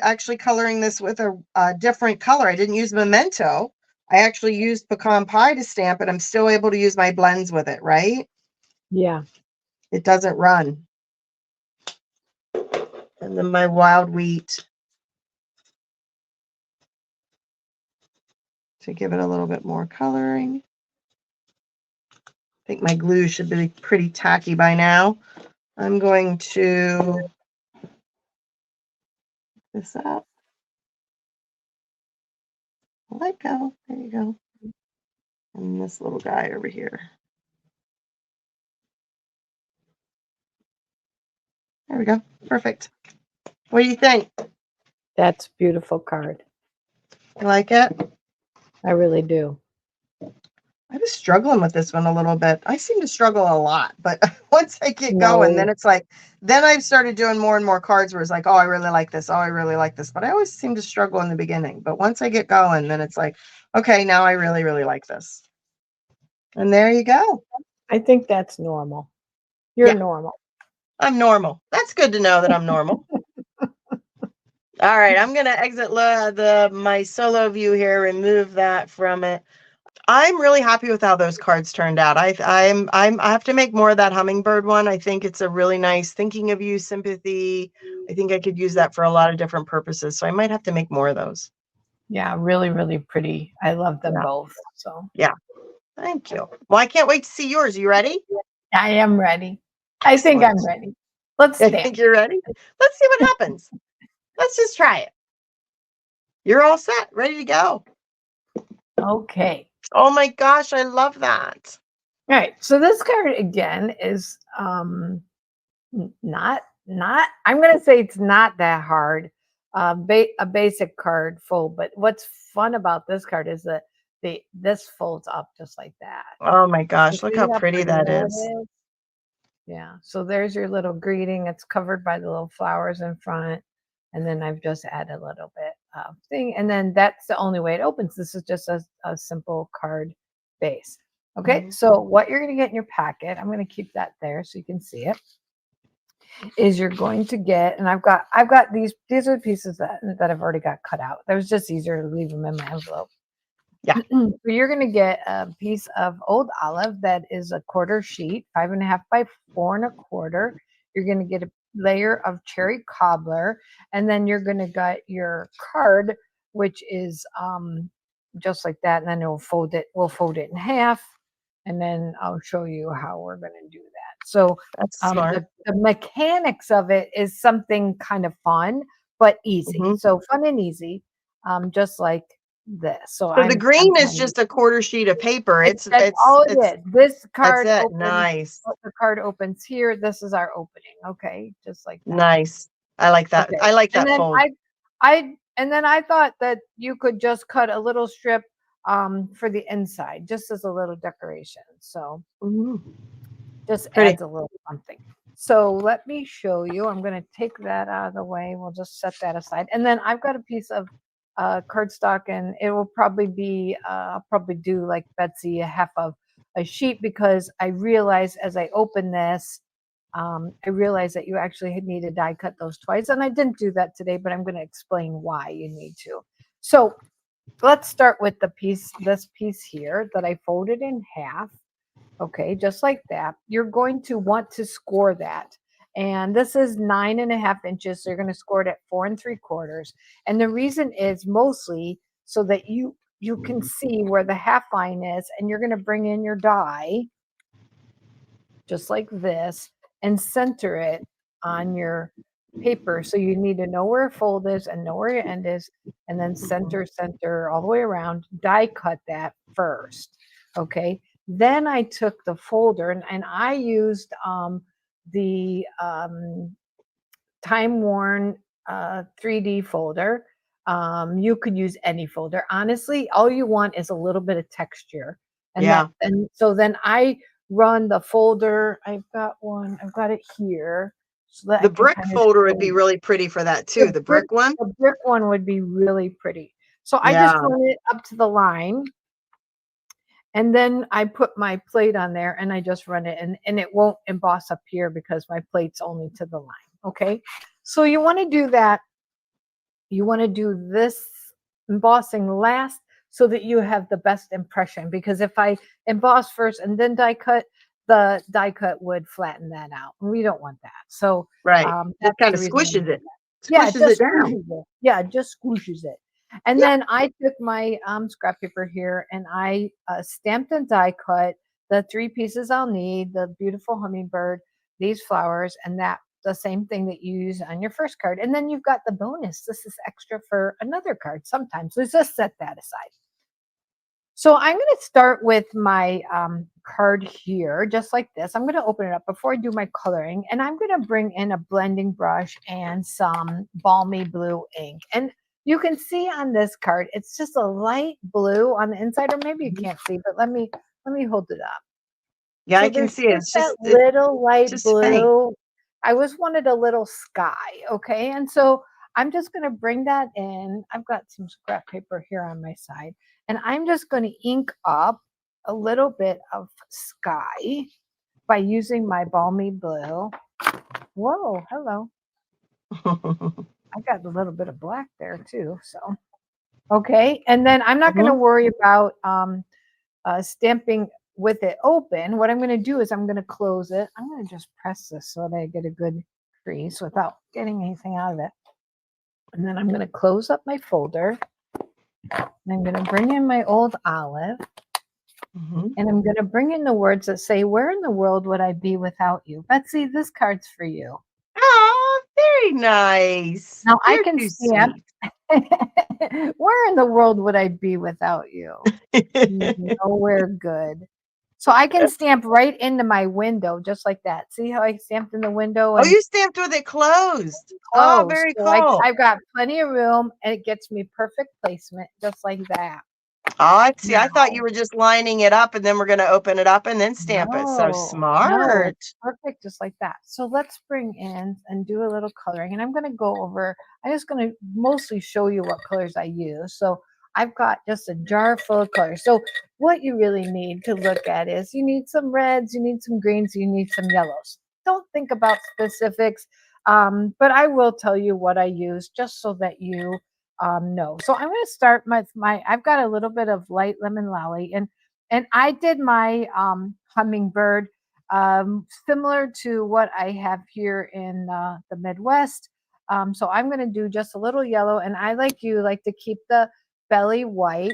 Speaker 2: actually coloring this with a different color. I didn't use Memento. I actually used pecan pie to stamp it. I'm still able to use my blends with it, right?
Speaker 1: Yeah.
Speaker 2: It doesn't run. And then my wild wheat to give it a little bit more coloring. I think my glue should be pretty tacky by now. I'm going to this up. Let go. There you go. And this little guy over here. There we go. Perfect. What do you think?
Speaker 1: That's a beautiful card.
Speaker 2: You like it?
Speaker 1: I really do.
Speaker 2: I was struggling with this one a little bit. I seem to struggle a lot, but once I get
Speaker 1: No.
Speaker 2: going, then it's like, then I've started doing more and more cards where it's like, oh, I really like this. Oh, I really like this. But I always seem to struggle in the beginning. But once I get going, then it's like, okay, now I really, really like this. And there you go.
Speaker 1: I think that's normal. You're normal.
Speaker 2: I'm normal. That's good to know that I'm normal. All right, I'm going to exit my solo view here, remove that from it. I'm really happy with how those cards turned out. I have to make more of that hummingbird one. I think it's a really nice thinking of you sympathy. I think I could use that for a lot of different purposes. So I might have to make more of those.
Speaker 1: Yeah, really, really pretty. I love them both. So
Speaker 2: yeah, thank you. Well, I can't wait to see yours. You ready?
Speaker 1: I am ready. I think I'm ready. Let's
Speaker 2: I
Speaker 1: stamp.
Speaker 2: think you're ready. Let's see what happens. Let's just try it. You're all set, ready to go.
Speaker 1: Okay.
Speaker 2: Oh my gosh, I love that.
Speaker 1: All right. So this card again is not I'm going to say it's not that hard. A basic card full, but what's fun about this card is that this folds up just like that.
Speaker 2: Oh my gosh,
Speaker 1: You
Speaker 2: look
Speaker 1: see
Speaker 2: how pretty that is.
Speaker 1: Yeah. So there's your little greeting. It's covered by the little flowers in front. And then I've just added a little bit of thing. And then that's the only way it opens. This is just a simple card base. Okay. So what you're going to get in your packet, I'm going to keep that there so you can see it, is you're going to get, and I've got these are the pieces that I've already got cut out. It was just easier to leave them in my envelope.
Speaker 2: Yeah.
Speaker 1: So you're going to get a piece of old olive that is a quarter sheet, 5.5 by 4 1/4. You're going to get a layer of cherry cobbler, and then you're going to get your card, which is just like that. And then we'll fold it in half, and then I'll show you how we're going to do that. So
Speaker 2: that's smart.
Speaker 1: The mechanics of it is something kind of fun but easy. So fun and easy, just like this. So
Speaker 2: So the
Speaker 1: I'm
Speaker 2: green is
Speaker 1: going
Speaker 2: just a quarter sheet of paper.
Speaker 1: that's all it
Speaker 2: It's
Speaker 1: is. This
Speaker 2: that's
Speaker 1: card
Speaker 2: it.
Speaker 1: opens,
Speaker 2: Nice.
Speaker 1: the card opens here. This is our opening. Okay, just like that.
Speaker 2: Nice. I like that.
Speaker 1: Okay.
Speaker 2: I like
Speaker 1: And
Speaker 2: that
Speaker 1: then
Speaker 2: fold.
Speaker 1: I thought that you could just cut a little strip for the inside, just as a little decoration. So
Speaker 2: Mhm.
Speaker 1: just
Speaker 2: Pretty.
Speaker 1: adds a little something. So let me show you. I'm going to take that out of the way. We'll just set that aside. And then I've got a piece of cardstock, and it will probably be, I'll probably do like Betsy, a half of a sheet, because I realized as I open this, I realized that you actually need to die cut those twice. And I didn't do that today, but I'm going to explain why you need to. So let's start with this piece here that I folded in half. Okay, just like that. You're going to want to score that. And this is 9.5 inches. So you're going to score it at 4 3/4. And the reason is mostly so that you can see where the half line is, and you're going to bring in your die just like this and center it on your paper. So you need to know where a fold is and know where your end is, and then center all the way around. Die cut that first. Okay. Then I took the folder, and I used the time worn 3D folder. You could use any folder. Honestly, all you want is a little bit of texture.
Speaker 2: Yeah.
Speaker 1: And so then I run the folder. I've got one, I've got it here so that I
Speaker 2: The
Speaker 1: can
Speaker 2: brick
Speaker 1: kind of
Speaker 2: folder would
Speaker 1: show
Speaker 2: be
Speaker 1: you.
Speaker 2: really pretty for that too. The brick one.
Speaker 1: The brick one would be really pretty. So I just
Speaker 2: Yeah.
Speaker 1: run it up to the line, and then I put my plate on there, and I just run it, and it won't emboss up here because my plate's only to the line. Okay. So you want to do that. You want to do this embossing last so that you have the best impression, because if I emboss first and then die cut, the die cut would flatten that out. We don't want that. So
Speaker 2: Right. Just
Speaker 1: that's
Speaker 2: kind
Speaker 1: the
Speaker 2: of
Speaker 1: reason we
Speaker 2: squishes
Speaker 1: do
Speaker 2: it.
Speaker 1: that. Yeah, it
Speaker 2: Squishes it
Speaker 1: just
Speaker 2: down.
Speaker 1: squishes it. Yeah, it just squishes it. And
Speaker 2: Yeah.
Speaker 1: then I took my scrap paper here, and I stamped and die cut the 3 pieces I'll need: the beautiful hummingbird, these flowers, and that the same thing that you use on your first card. And then you've got the bonus. This is extra for another card sometimes. Let's just set that aside. So I'm going to start with my card here, just like this. I'm going to open it up before I do my coloring, and I'm going to bring in a blending brush and some balmy blue ink. And you can see on this card, it's just a light blue on the inside, or maybe you can't see, but let me hold it up.
Speaker 2: Yeah,
Speaker 1: So
Speaker 2: I can
Speaker 1: there's
Speaker 2: see it.
Speaker 1: just that
Speaker 2: It's
Speaker 1: little light
Speaker 2: just faint.
Speaker 1: blue. I was wanted a little sky, okay? And so I'm just gonna bring that in. I've got some scrap paper here on my side, and I'm just gonna ink up a little bit of sky by using my balmy blue. Whoa, hello. I got a little bit of black there too, so. Okay, and then I'm not gonna
Speaker 2: Mhm.
Speaker 1: worry about stamping with it open. What I'm going to do is I'm going to close it. I'm going to just press this so that I get a good crease without getting anything out of it. And then I'm going to close up my folder. And I'm going to bring in my old olive.
Speaker 2: Mhm.
Speaker 1: And I'm going to bring in the words that say, "Where in the world would I be without you?" Betsy, this card's for you.
Speaker 2: Oh, very nice.
Speaker 1: Now I
Speaker 2: You're
Speaker 1: can
Speaker 2: too
Speaker 1: stamp.
Speaker 2: sweet.
Speaker 1: Where in the world would I be without you? Nowhere good. So I can stamp right into my window just like that. See how I stamped in the window
Speaker 2: Oh,
Speaker 1: and
Speaker 2: you stamped with it closed. Oh,
Speaker 1: closed?
Speaker 2: very
Speaker 1: So
Speaker 2: cool.
Speaker 1: I've got plenty of room, and it gets me perfect placement just like that.
Speaker 2: Oh, I see. I thought you
Speaker 1: Now,
Speaker 2: were just lining it up and then we're going to open it up and then stamp it. So
Speaker 1: no,
Speaker 2: smart.
Speaker 1: it's perfect just like that. So let's bring in and do a little coloring. And I'm going to go over, I'm just going to mostly show you what colors I use. So I've got just a jar full of colors. So what you really need to look at is you need some reds, you need some greens, you need some yellows. Don't think about specifics, but I will tell you what I use just so that you know. So I'm going to start with I've got a little bit of light lemon lolly, and I did my hummingbird similar to what I have here in the Midwest. So I'm going to do just a little yellow, and I like to keep the belly white.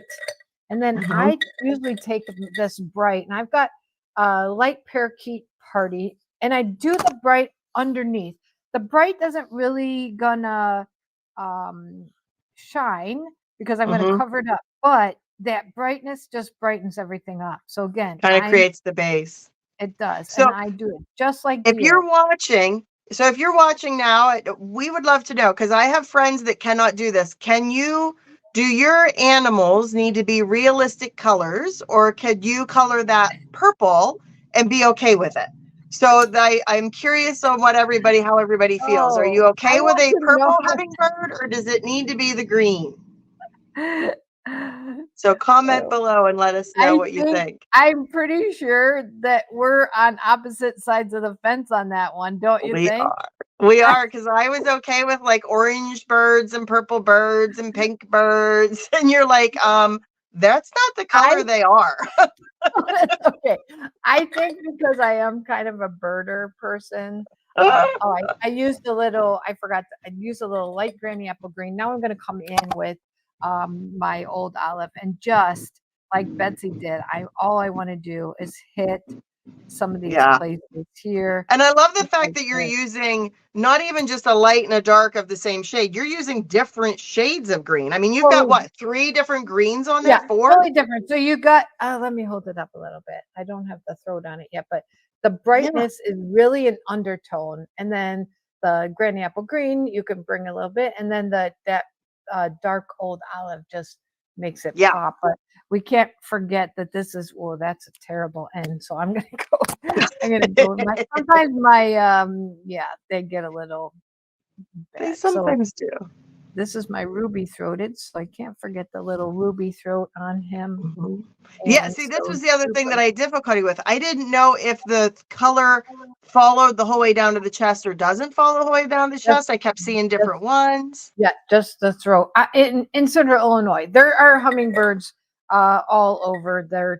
Speaker 1: And then
Speaker 2: Mhm.
Speaker 1: I usually take this bright, and I've got light parakeet party, and I do the bright underneath. The bright doesn't really gonna um, shine, because I'm going to cover it up. But that brightness just brightens everything up. So again,
Speaker 2: Kind of creates the base.
Speaker 1: it does.
Speaker 2: So
Speaker 1: And I do it just like
Speaker 2: if
Speaker 1: you.
Speaker 2: you're watching, so if you're watching now, we would love to know, because I have friends that cannot do this. Do your animals need to be realistic colors, or could you color that purple and be okay with it? So I'm curious on how everybody feels. Are you
Speaker 1: Oh, I
Speaker 2: okay with
Speaker 1: want
Speaker 2: a
Speaker 1: to know.
Speaker 2: purple hummingbird, or does it need to be the green? So comment
Speaker 1: Oh,
Speaker 2: below and let us know
Speaker 1: I
Speaker 2: what you
Speaker 1: think
Speaker 2: think.
Speaker 1: I'm pretty sure that we're on opposite sides of the fence on that one, don't you think?
Speaker 2: We are, because I was okay with like orange birds and purple birds and pink birds. And you're like, that's not the color they are.
Speaker 1: Okay. I think because I am kind of a birder person. I used I used a little light granny apple green. Now I'm going to come in with my old olive, and just like Betsy did, all I want to do is hit some of these places here.
Speaker 2: And I love the fact that you're using not even just a light and a dark of the same shade. You're using different shades of green. I mean, you've got what, 3 different greens on there? 4?
Speaker 1: Totally different. So you got, let me hold it up a little bit. I don't have the throat on it yet, but the brightness is really an undertone. And then the granny apple green, you can bring a little bit. And then that dark old olive just makes it pop. But we can't forget that this is, that's a terrible end. So I'm going to go with sometimes my, they get a little bad.
Speaker 2: They sometimes do.
Speaker 1: This is my ruby throated, so I can't forget the little ruby throat on him.
Speaker 2: Yeah, see, this was the other thing that I had difficulty with. I didn't know if the color followed the whole way down to the chest or doesn't follow the whole way down the chest. I kept seeing different ones.
Speaker 1: Yeah, just the throat. In Central Illinois, there are hummingbirds all over. They're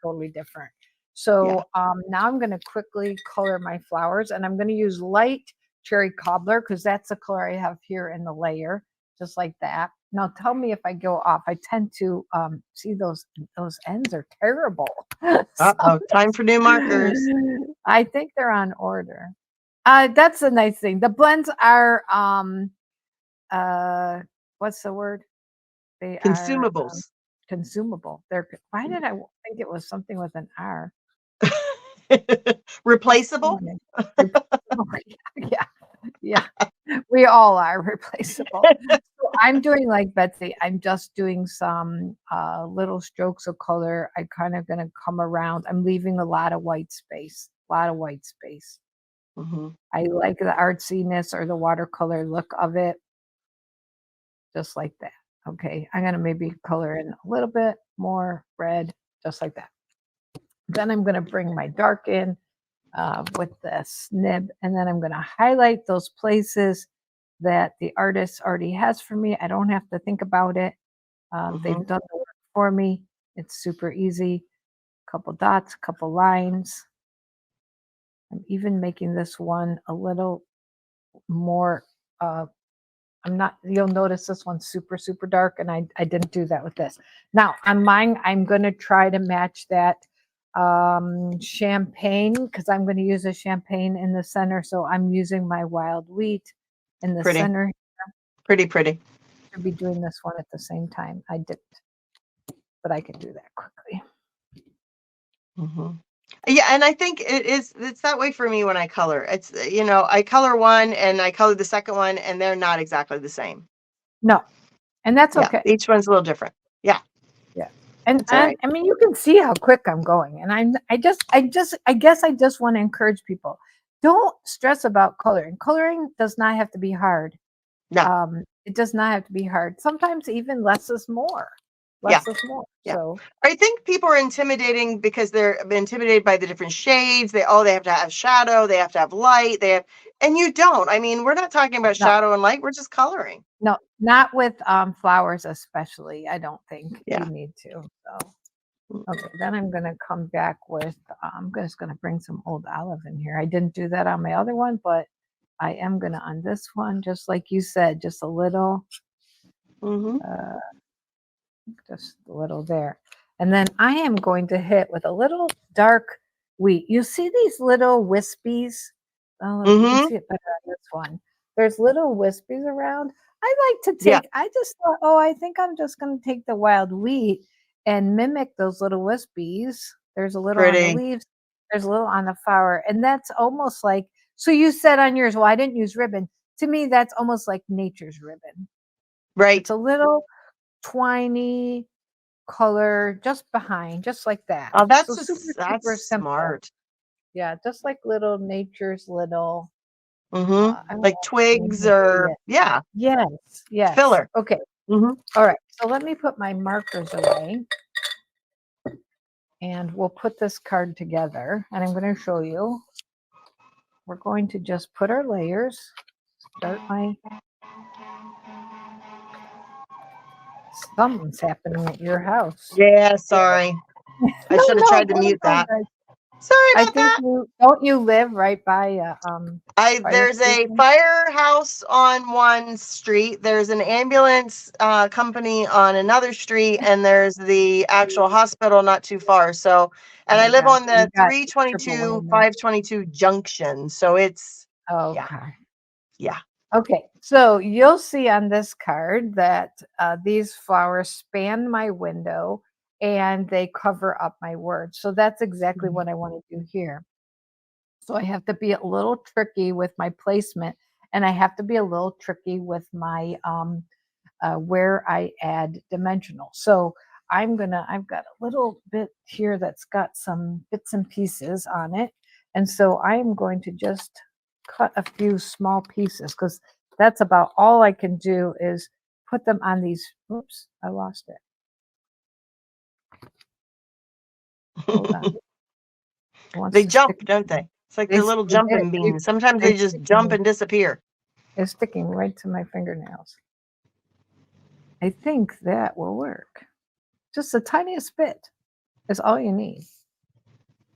Speaker 1: totally different. So now I'm going to quickly color my flowers, and I'm going to use light cherry cobbler because that's the color I have here in the layer, just like that. Now tell me if I go off. I tend to see those ends are terrible.
Speaker 2: Time for new markers.
Speaker 1: I think they're on order. That's the nice thing. The blends are what's the word? They
Speaker 2: consumables.
Speaker 1: Are consumable. Why did I think it was something with an R?
Speaker 2: Replaceable?
Speaker 1: Yeah. We all are replaceable. So I'm doing like Betsy. I'm just doing some little strokes of color. I kind of going to come around. I'm leaving a lot of white space. I like the artsiness or the watercolor look of it. Just like that. Okay, I'm going to maybe color in a little bit more red, just like that. Then I'm going to bring my dark in with this nib, and then I'm going to highlight those places that the artist already has for me. I don't have to think about it. They've done the work for me. It's super easy. Couple dots, couple lines. I'm even making this one a little more you'll notice this one's super, super dark, and I didn't do that with this. Now on mine, I'm going to try to match that champagne, because I'm going to use a champagne in the center. So I'm using my wild wheat in the center.
Speaker 2: Pretty.
Speaker 1: Should be doing this one at the same time. I didn't, but I can do that quickly.
Speaker 2: Yeah, and I think it's that way for me when I color. It's, I color one and I color the second one, and they're not exactly the same.
Speaker 1: No, and that's okay.
Speaker 2: Each one's a little different. Yeah.
Speaker 1: And I mean, you can see how quick I'm going, and I guess I just want to encourage people. Don't stress about coloring. Coloring does not have to be hard.
Speaker 2: No.
Speaker 1: It does not have to be hard. Sometimes even less is more. Less is more.
Speaker 2: Yeah.
Speaker 1: So
Speaker 2: I think people are intimidating because they're intimidated by the different shades. They have to have shadow, they have to have light, and you don't. I mean, we're not talking about shadow and light, we're just coloring.
Speaker 1: No, not with flowers especially. I don't think you need to. So okay, then I'm going to come back with, I'm just going to bring some old olive in here. I didn't do that on my other one, but I am going to on this one, just like you said, just a little, just a little there. And then I am going to hit with a little dark wheat. You see these little wispies? Oh, you can see it better on this one. There's little wispies around. I like to
Speaker 2: Yeah,
Speaker 1: take, I just thought, oh, I think I'm just going to take the wild wheat and mimic those little wispies. There's a little on the
Speaker 2: pretty.
Speaker 1: leaves, there's a little on the flower. And that's almost like, so you said on yours, well, I didn't use ribbon. To me, that's almost like nature's ribbon.
Speaker 2: Right.
Speaker 1: It's a little twiny color just behind, just like that.
Speaker 2: Oh,
Speaker 1: So super,
Speaker 2: that's
Speaker 1: super simple.
Speaker 2: smart.
Speaker 1: Yeah, just like little nature's little,
Speaker 2: Mm-hmm.
Speaker 1: I don't
Speaker 2: Like
Speaker 1: know if you
Speaker 2: twigs
Speaker 1: can see
Speaker 2: or
Speaker 1: it.
Speaker 2: yeah,
Speaker 1: Yes, yes.
Speaker 2: filler.
Speaker 1: Okay.
Speaker 2: Mm-hmm.
Speaker 1: All right. So let me put my markers away and we'll put this card together. And I'm going to show you. We're going to just put our layers. Start my. Something's happening at your house.
Speaker 2: Yeah, sorry. I
Speaker 1: No,
Speaker 2: should have
Speaker 1: no,
Speaker 2: tried to
Speaker 1: don't
Speaker 2: mute that.
Speaker 1: apologize.
Speaker 2: Sorry
Speaker 1: I
Speaker 2: about
Speaker 1: think
Speaker 2: that.
Speaker 1: you don't you live right by fire
Speaker 2: There's a
Speaker 1: station?
Speaker 2: firehouse on one street, there's an ambulance company on another street, and there's the actual hospital not too far. So,
Speaker 1: Oh
Speaker 2: and I
Speaker 1: my
Speaker 2: live
Speaker 1: gosh,
Speaker 2: on
Speaker 1: you
Speaker 2: the
Speaker 1: got triple
Speaker 2: 322,
Speaker 1: whammy.
Speaker 2: 522 junction. So it's yeah,
Speaker 1: Okay.
Speaker 2: yeah.
Speaker 1: Okay, so you'll see on this card that these flowers span my window and they cover up my words. So that's exactly what I want to do here. So I have to be a little tricky with my placement, and I have to be a little tricky with my where I add dimensional. So I've got a little bit here that's got some bits and pieces on it. And so I'm going to just cut a few small pieces because that's about all I can do is put them on these. Oops, I lost it. Hold on. It wants
Speaker 2: They
Speaker 1: to stick.
Speaker 2: jump, don't they? It's like
Speaker 1: They,
Speaker 2: the little
Speaker 1: they did.
Speaker 2: jumping beans. Sometimes
Speaker 1: They're
Speaker 2: they just jump
Speaker 1: sticking.
Speaker 2: and disappear.
Speaker 1: They're sticking right to my fingernails. I think that will work. Just the tiniest bit is all you need.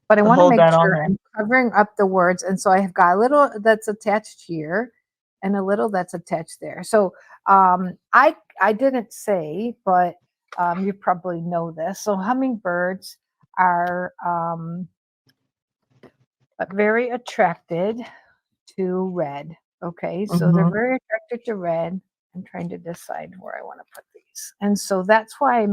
Speaker 1: But I
Speaker 2: To
Speaker 1: want to
Speaker 2: hold
Speaker 1: make
Speaker 2: that on
Speaker 1: sure
Speaker 2: there.
Speaker 1: I'm covering up the words. And so I have got a little that's attached here and a little that's attached there. So I didn't say, but you probably know this. So hummingbirds are very attracted to red. Okay, so they're
Speaker 2: Hmm.
Speaker 1: very attracted to red. I'm trying to decide where I want to put these. And so that's why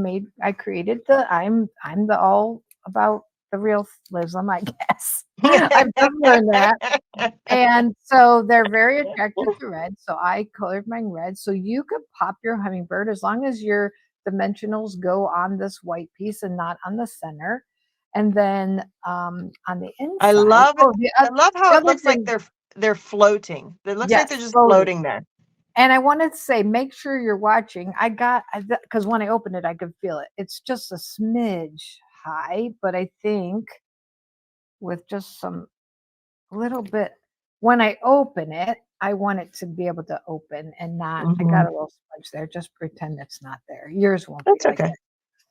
Speaker 1: I created the I'm the all about the realism, I guess. I've just learned that. And so they're very attracted to red. So I colored mine red. So you could pop your hummingbird as long as your dimensionals go on this white piece and not on the center. And then on the
Speaker 2: I
Speaker 1: inside,
Speaker 2: love it.
Speaker 1: oh,
Speaker 2: I love
Speaker 1: the
Speaker 2: how it
Speaker 1: other
Speaker 2: looks like
Speaker 1: thing,
Speaker 2: they're floating. It looks like they're
Speaker 1: yes,
Speaker 2: just
Speaker 1: floating.
Speaker 2: floating there.
Speaker 1: And I wanted to say, make sure you're watching. Because when I opened it, I could feel it. It's just a smidge high, but I think with just some little bit, when I open it, I want it to be able to open and not, I
Speaker 2: Hmm.
Speaker 1: got a little smudge there. Just pretend it's not there. Yours won't be
Speaker 2: That's
Speaker 1: like
Speaker 2: okay.
Speaker 1: that.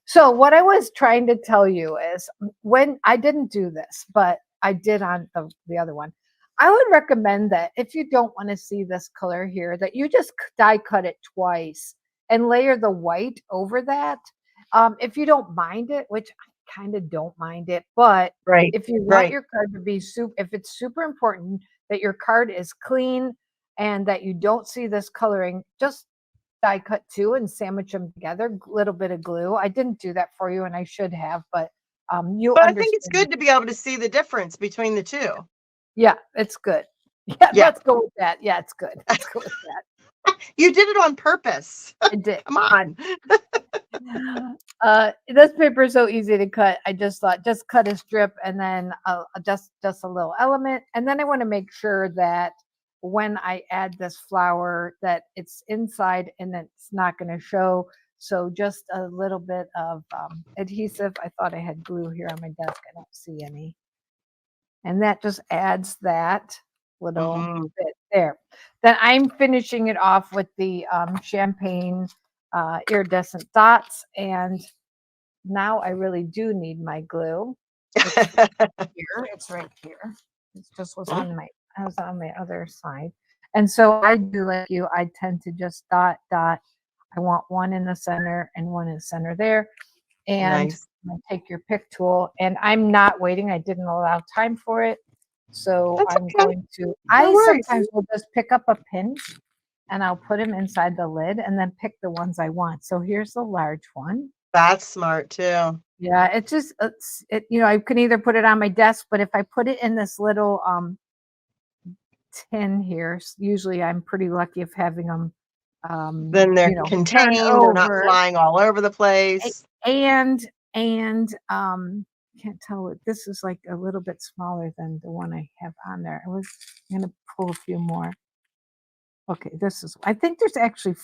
Speaker 1: So what I was trying to tell you is when I didn't do this, but I did on the other one. I would recommend that if you don't want to see this color here, that you just die cut it twice and layer the white over that. If you don't mind it, which I kind of don't mind it, but
Speaker 2: Right.
Speaker 1: if you want
Speaker 2: Right.
Speaker 1: your card to be if it's super important that your card is clean and that you don't see this coloring, just die cut two and sandwich them together, little bit of glue. I didn't do that for you and I should have, but you'll
Speaker 2: But I think it's
Speaker 1: understand.
Speaker 2: good to be able to see the difference between the two.
Speaker 1: Yeah, it's good. Yeah,
Speaker 2: Yeah.
Speaker 1: let's go with that. Yeah, it's good. Let's go with that.
Speaker 2: You did it on purpose.
Speaker 1: I did.
Speaker 2: Come on.
Speaker 1: This paper is so easy to cut. I just thought just cut a strip and then just a little element. And then I want to make sure that when I add this flower that it's inside and it's not going to show. So just a little bit of adhesive. I thought I had glue here on my desk. I don't see any. And that just adds that little
Speaker 2: Hmm.
Speaker 1: bit there. Then I'm finishing it off with the champagne iridescent dots. And now I really do need my glue. It's here. It's right here. It just was on my other side. And so I do like you. I tend to just dot, dot. I want one in the center and one in the center there. And
Speaker 2: Nice.
Speaker 1: take your pick tool. And I'm not waiting. I didn't allow time for it. So
Speaker 2: That's
Speaker 1: I'm
Speaker 2: okay.
Speaker 1: going to,
Speaker 2: No
Speaker 1: I
Speaker 2: worries.
Speaker 1: sometimes will just pick up a pin and I'll put them inside the lid and then pick the ones I want. So here's the large one.
Speaker 2: That's smart too.
Speaker 1: Yeah, it's just I can either put it on my desk, but if I put it in this little tin here, usually I'm pretty lucky of having them
Speaker 2: Then they're
Speaker 1: turn
Speaker 2: contained, they're not
Speaker 1: over.
Speaker 2: flying all over the place.
Speaker 1: And can't tell it. This is like a little bit smaller than the one I have on there. I'm gonna pull a few more. Okay, I think there's actually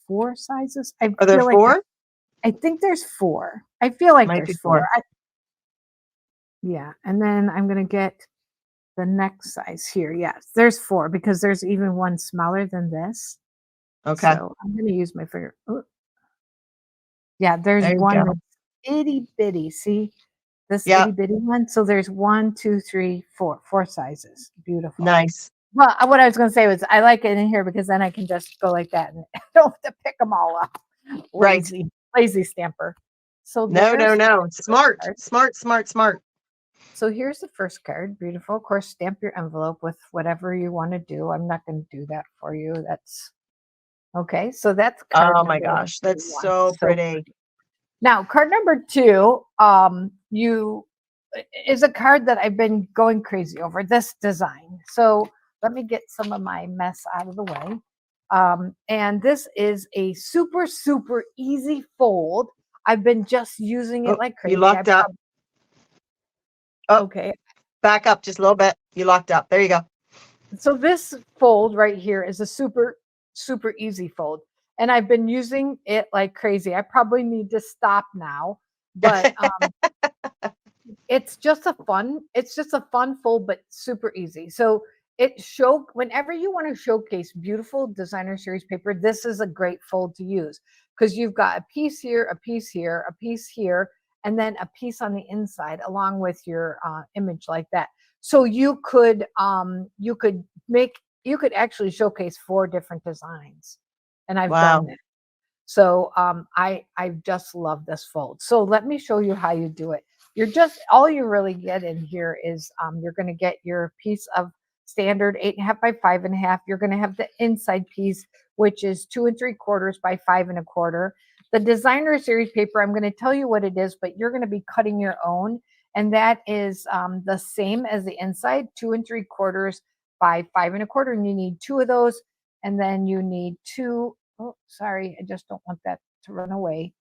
Speaker 1: 4 sizes. I
Speaker 2: Are there
Speaker 1: feel like
Speaker 2: 4?
Speaker 1: I think there's 4. I feel like
Speaker 2: Might be
Speaker 1: there's
Speaker 2: 4.
Speaker 1: 4. Yeah, and then I'm gonna get the next size here. Yes, there's 4 because there's even one smaller than this.
Speaker 2: Okay.
Speaker 1: So I'm gonna use my finger. Ooh. Yeah, there's
Speaker 2: There you
Speaker 1: one
Speaker 2: go.
Speaker 1: that's itty bitty. See this
Speaker 2: Yeah.
Speaker 1: itty bitty one? So there's 1, 2, 3, 4. 4 sizes. Beautiful.
Speaker 2: Nice.
Speaker 1: Well, what I was going to say was I like it in here because then I can just go like that and I don't have to pick them all up.
Speaker 2: Right.
Speaker 1: Lazy stamper. So
Speaker 2: No. Smart.
Speaker 1: So here's the first card. Beautiful. Of course, stamp your envelope with whatever you want to do. I'm not going to do that for you. That's okay. So that's card
Speaker 2: Oh
Speaker 1: number
Speaker 2: my gosh, that's
Speaker 1: 1.
Speaker 2: so pretty.
Speaker 1: Now, card number 2, is a card that I've been going crazy over, this design. So let me get some of my mess out of the way. And this is a super, super easy fold. I've been just using it like crazy.
Speaker 2: You locked up.
Speaker 1: Okay.
Speaker 2: Back up just a little bit. You locked up. There you go.
Speaker 1: So this fold right here is a super, super easy fold. And I've been using it like crazy. I probably need to stop now, but it's just a fun fold, but super easy. So whenever you want to showcase beautiful designer series paper, this is a great fold to use because you've got a piece here, a piece here, a piece here, and then a piece on the inside along with your image like that. So you could actually showcase 4 different designs, and I've done that. So I just love this fold. So let me show you how you do it. All you really get in here is you're going to get your piece of standard 8.5 by 5.5. You're going to have the inside piece, which is 2 3/4 by 5 1/4. The designer series paper, I'm going to tell you what it is, but you're going to be cutting your own. And that is the same as the inside, 2 3/4 by 5 1/4. And you need 2 of those. And then you need 2. Oh, sorry. I just don't want that to run away.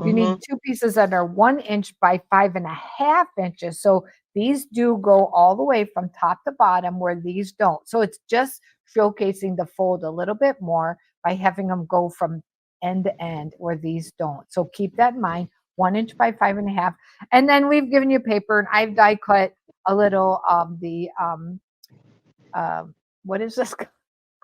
Speaker 1: You need 2 pieces that are 1 inch by 5.5 inches. So these do go all the way from top to bottom where these don't. So it's just showcasing the fold a little bit more by having them go from end to end where these don't. So keep that in mind, 1 inch by 5.5. And then we've given you paper and I've die cut a little what is this?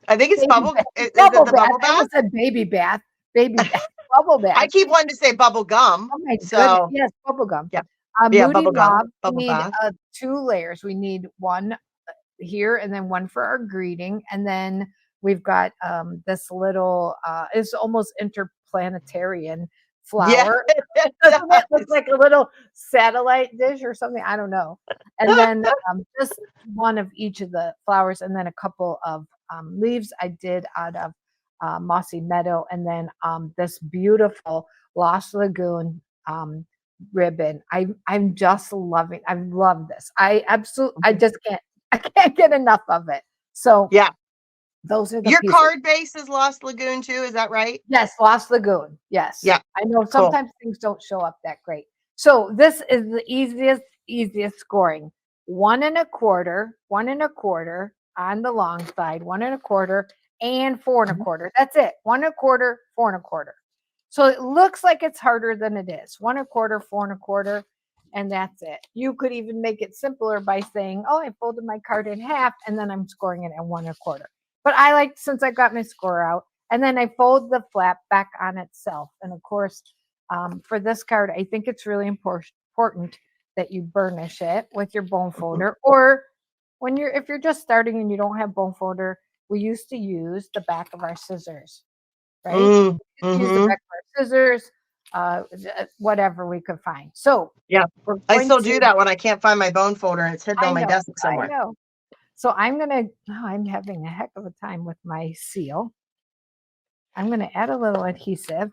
Speaker 2: I think it's bubble. Is it the bubble bath?
Speaker 1: I almost said baby bath. Baby bath. Bubble bath.
Speaker 2: I keep wanting to say bubble gum.
Speaker 1: Oh my goodness. Yes, bubble gum.
Speaker 2: Yeah.
Speaker 1: Moody
Speaker 2: bubble
Speaker 1: Lob.
Speaker 2: gum. Bubble
Speaker 1: We need
Speaker 2: bath.
Speaker 1: 2 layers. We need one here and then one for our greeting. And then we've got this little, it's almost interplanetarian flower.
Speaker 2: Yeah,
Speaker 1: Doesn't it look like a little satellite dish or something? I don't know. And then just one of each of the flowers and then a couple of leaves I did out of Mossy Meadow, and then this beautiful Lost Lagoon ribbon. I'm just loving. I love this. I just can't get enough of it. So
Speaker 2: yeah,
Speaker 1: those are the
Speaker 2: your
Speaker 1: pieces.
Speaker 2: card base is Lost Lagoon too. Is that right?
Speaker 1: Yes, Lost Lagoon. Yes.
Speaker 2: Yeah.
Speaker 1: I know sometimes things don't show up that great. So this is the easiest scoring. 1 1/4, 1 1/4 on the long side, 1 1/4, and 4 1/4. That's it. 1 1/4, 4 1/4. So it looks like it's harder than it is. 1 1/4, 4 1/4, and that's it. You could even make it simpler by saying, "Oh, I folded my card in half, and then I'm scoring it at 1 1/4." But I like, since I got my score out, and then I fold the flap back on itself. And of course, for this card, I think it's really important that you burnish it with your bone folder, or if you're just starting and you don't have bone folder, we used to use the back of our scissors, right? Use the back of our scissors, whatever we could find. So
Speaker 2: yeah, I still do that when I can't find my bone folder and it's hidden on my desk somewhere.
Speaker 1: I know. So I'm having a heck of a time with my seal. I'm going to add a little adhesive.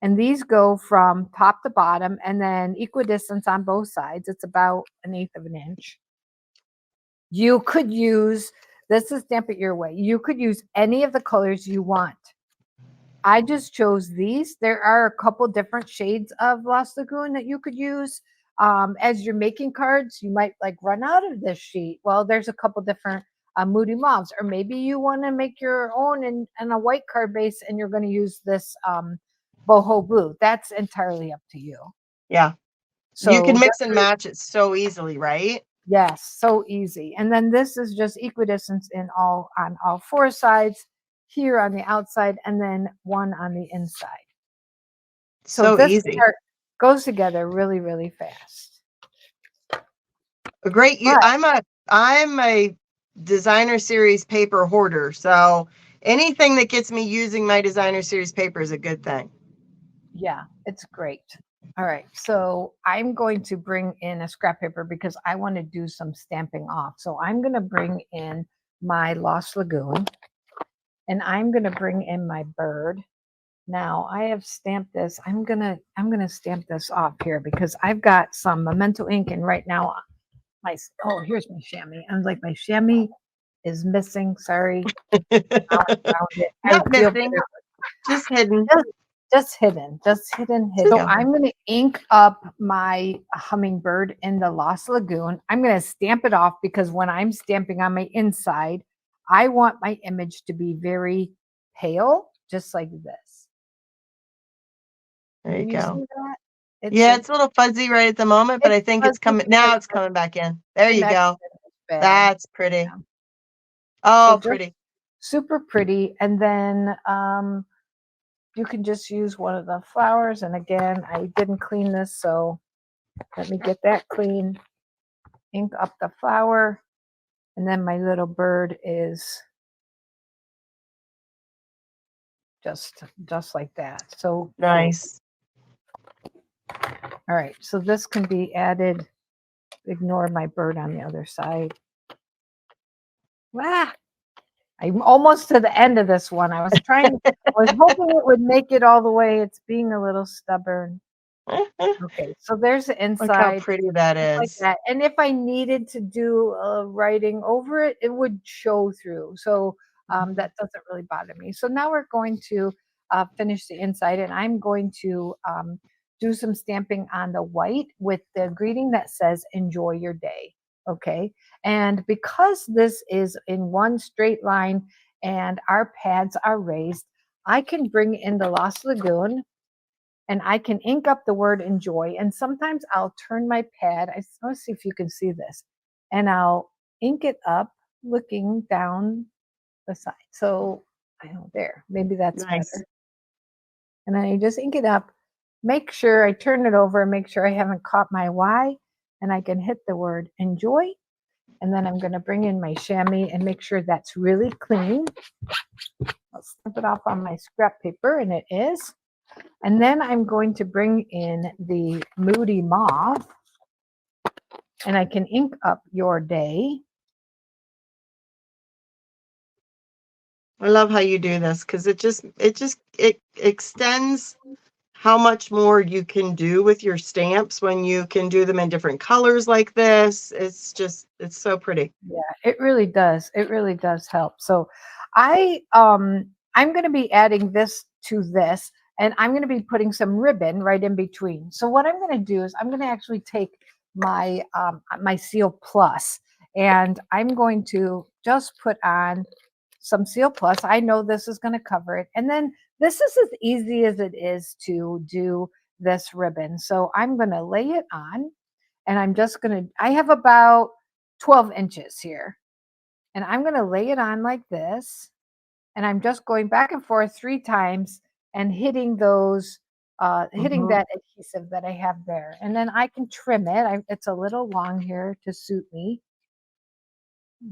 Speaker 1: And these go from top to bottom and then equidistant on both sides. It's about 1/8 of an inch. You could use, this is Stamp It Your Way. You could use any of the colors you want. I just chose these. There are a couple different shades of Lost Lagoon that you could use. As you're making cards, you might like run out of this sheet. Well, there's a couple different Moody Mauves, or maybe you want to make your own in a white card base and you're going to use this boho blue. That's entirely up to you.
Speaker 2: Yeah.
Speaker 1: So
Speaker 2: you can mix and match it so easily, right?
Speaker 1: Yes, so easy. And then this is just equidistance on all 4 sides, here on the outside, and then one on the inside.
Speaker 2: So
Speaker 1: this
Speaker 2: easy.
Speaker 1: part goes together really, really fast.
Speaker 2: Great. I'm a designer series paper hoarder, so anything that gets me using my designer series paper is a good thing.
Speaker 1: Yeah, it's great. All right, so I'm going to bring in a scrap paper because I want to do some stamping off. So I'm going to bring in my Lost Lagoon, and I'm going to bring in my bird. Now I have stamped this. I'm gonna stamp this off here because I've got some Memento ink, and right now here's my chamois. I'm like, my chamois is missing. Sorry. I found it.
Speaker 2: Not missing, just hidden.
Speaker 1: Just hidden. So I'm going to ink up my hummingbird in the Lost Lagoon. I'm going to stamp it off because when I'm stamping on my inside, I want my image to be very pale, just like this.
Speaker 2: There you go.
Speaker 1: See that?
Speaker 2: It's a little fuzzy right at the moment, but I think it's coming now. It's coming back in. There you go. That's pretty. Yeah. Oh, so pretty.
Speaker 1: Super pretty. And then you can just use one of the flowers. And again, I didn't clean this, so let me get that clean. Ink up the flower. And then my little bird is just like that. So
Speaker 2: nice.
Speaker 1: All right, so this can be added. Ignore my bird on the other side. I'm almost to the end of this one. I was hoping it would make it all the way. It's being a little stubborn. Okay, so there's the inside.
Speaker 2: Look how pretty that is.
Speaker 1: Like that. And if I needed to do writing over it, it would show through. So that doesn't really bother me. So now we're going to finish the inside, and I'm going to do some stamping on the white with the greeting that says, enjoy your day. Okay. And because this is in one straight line and our pads are raised, I can bring in the Lost Lagoon and I can ink up the word enjoy. And sometimes I'll turn my pad. Let's see if you can see this. And I'll ink it up looking down the side. So I know there, maybe that's nice. Better. And then I just ink it up, make sure I turn it over, make sure I haven't caught my Y, and I can hit the word enjoy. And then I'm going to bring in my chamois and make sure that's really clean. I'll stamp it off on my scrap paper, and it is. And then I'm going to bring in the Moody Mauve, and I can ink up your day.
Speaker 2: I love how you do this because it extends how much more you can do with your stamps when you can do them in different colors like this. It's so pretty.
Speaker 1: Yeah, it really does. It really does help. So I'm going to be adding this to this, and I'm going to be putting some ribbon right in between. So what I'm going to do is I'm going to actually take my my Seal Plus, and I'm going to just put on some Seal Plus. I know this is going to cover it. And then this is as easy as it is to do this ribbon. So I'm going to lay it on, and I'm just going to, I have about 12 inches here, and I'm going to lay it on like this. And I'm just going back and forth 3 times and hitting those, hitting that adhesive that I have there. And then I can trim it. It's a little long here to suit me.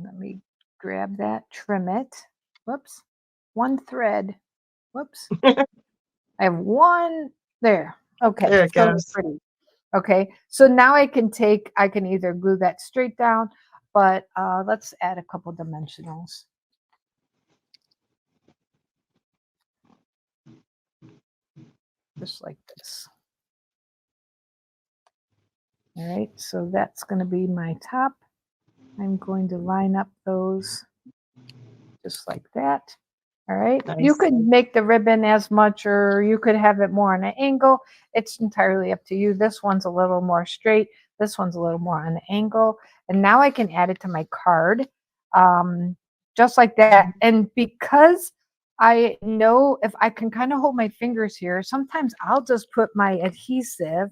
Speaker 1: Let me grab that, trim it. Whoops, one thread. Whoops. I have one there. Okay.
Speaker 2: There it goes.
Speaker 1: Pretty. Okay. So now I can either glue that straight down, but let's add a couple dimensionals. just like this. All right, so that's going to be my top. I'm going to line up those just like that. All right,
Speaker 2: Nice.
Speaker 1: you could make the ribbon as much, or you could have it more on an angle. It's entirely up to you. This one's a little more straight. This one's a little more on an angle. And now I can add it to my card, just like that. And because I know if I can kind of hold my fingers here, sometimes I'll just put my adhesive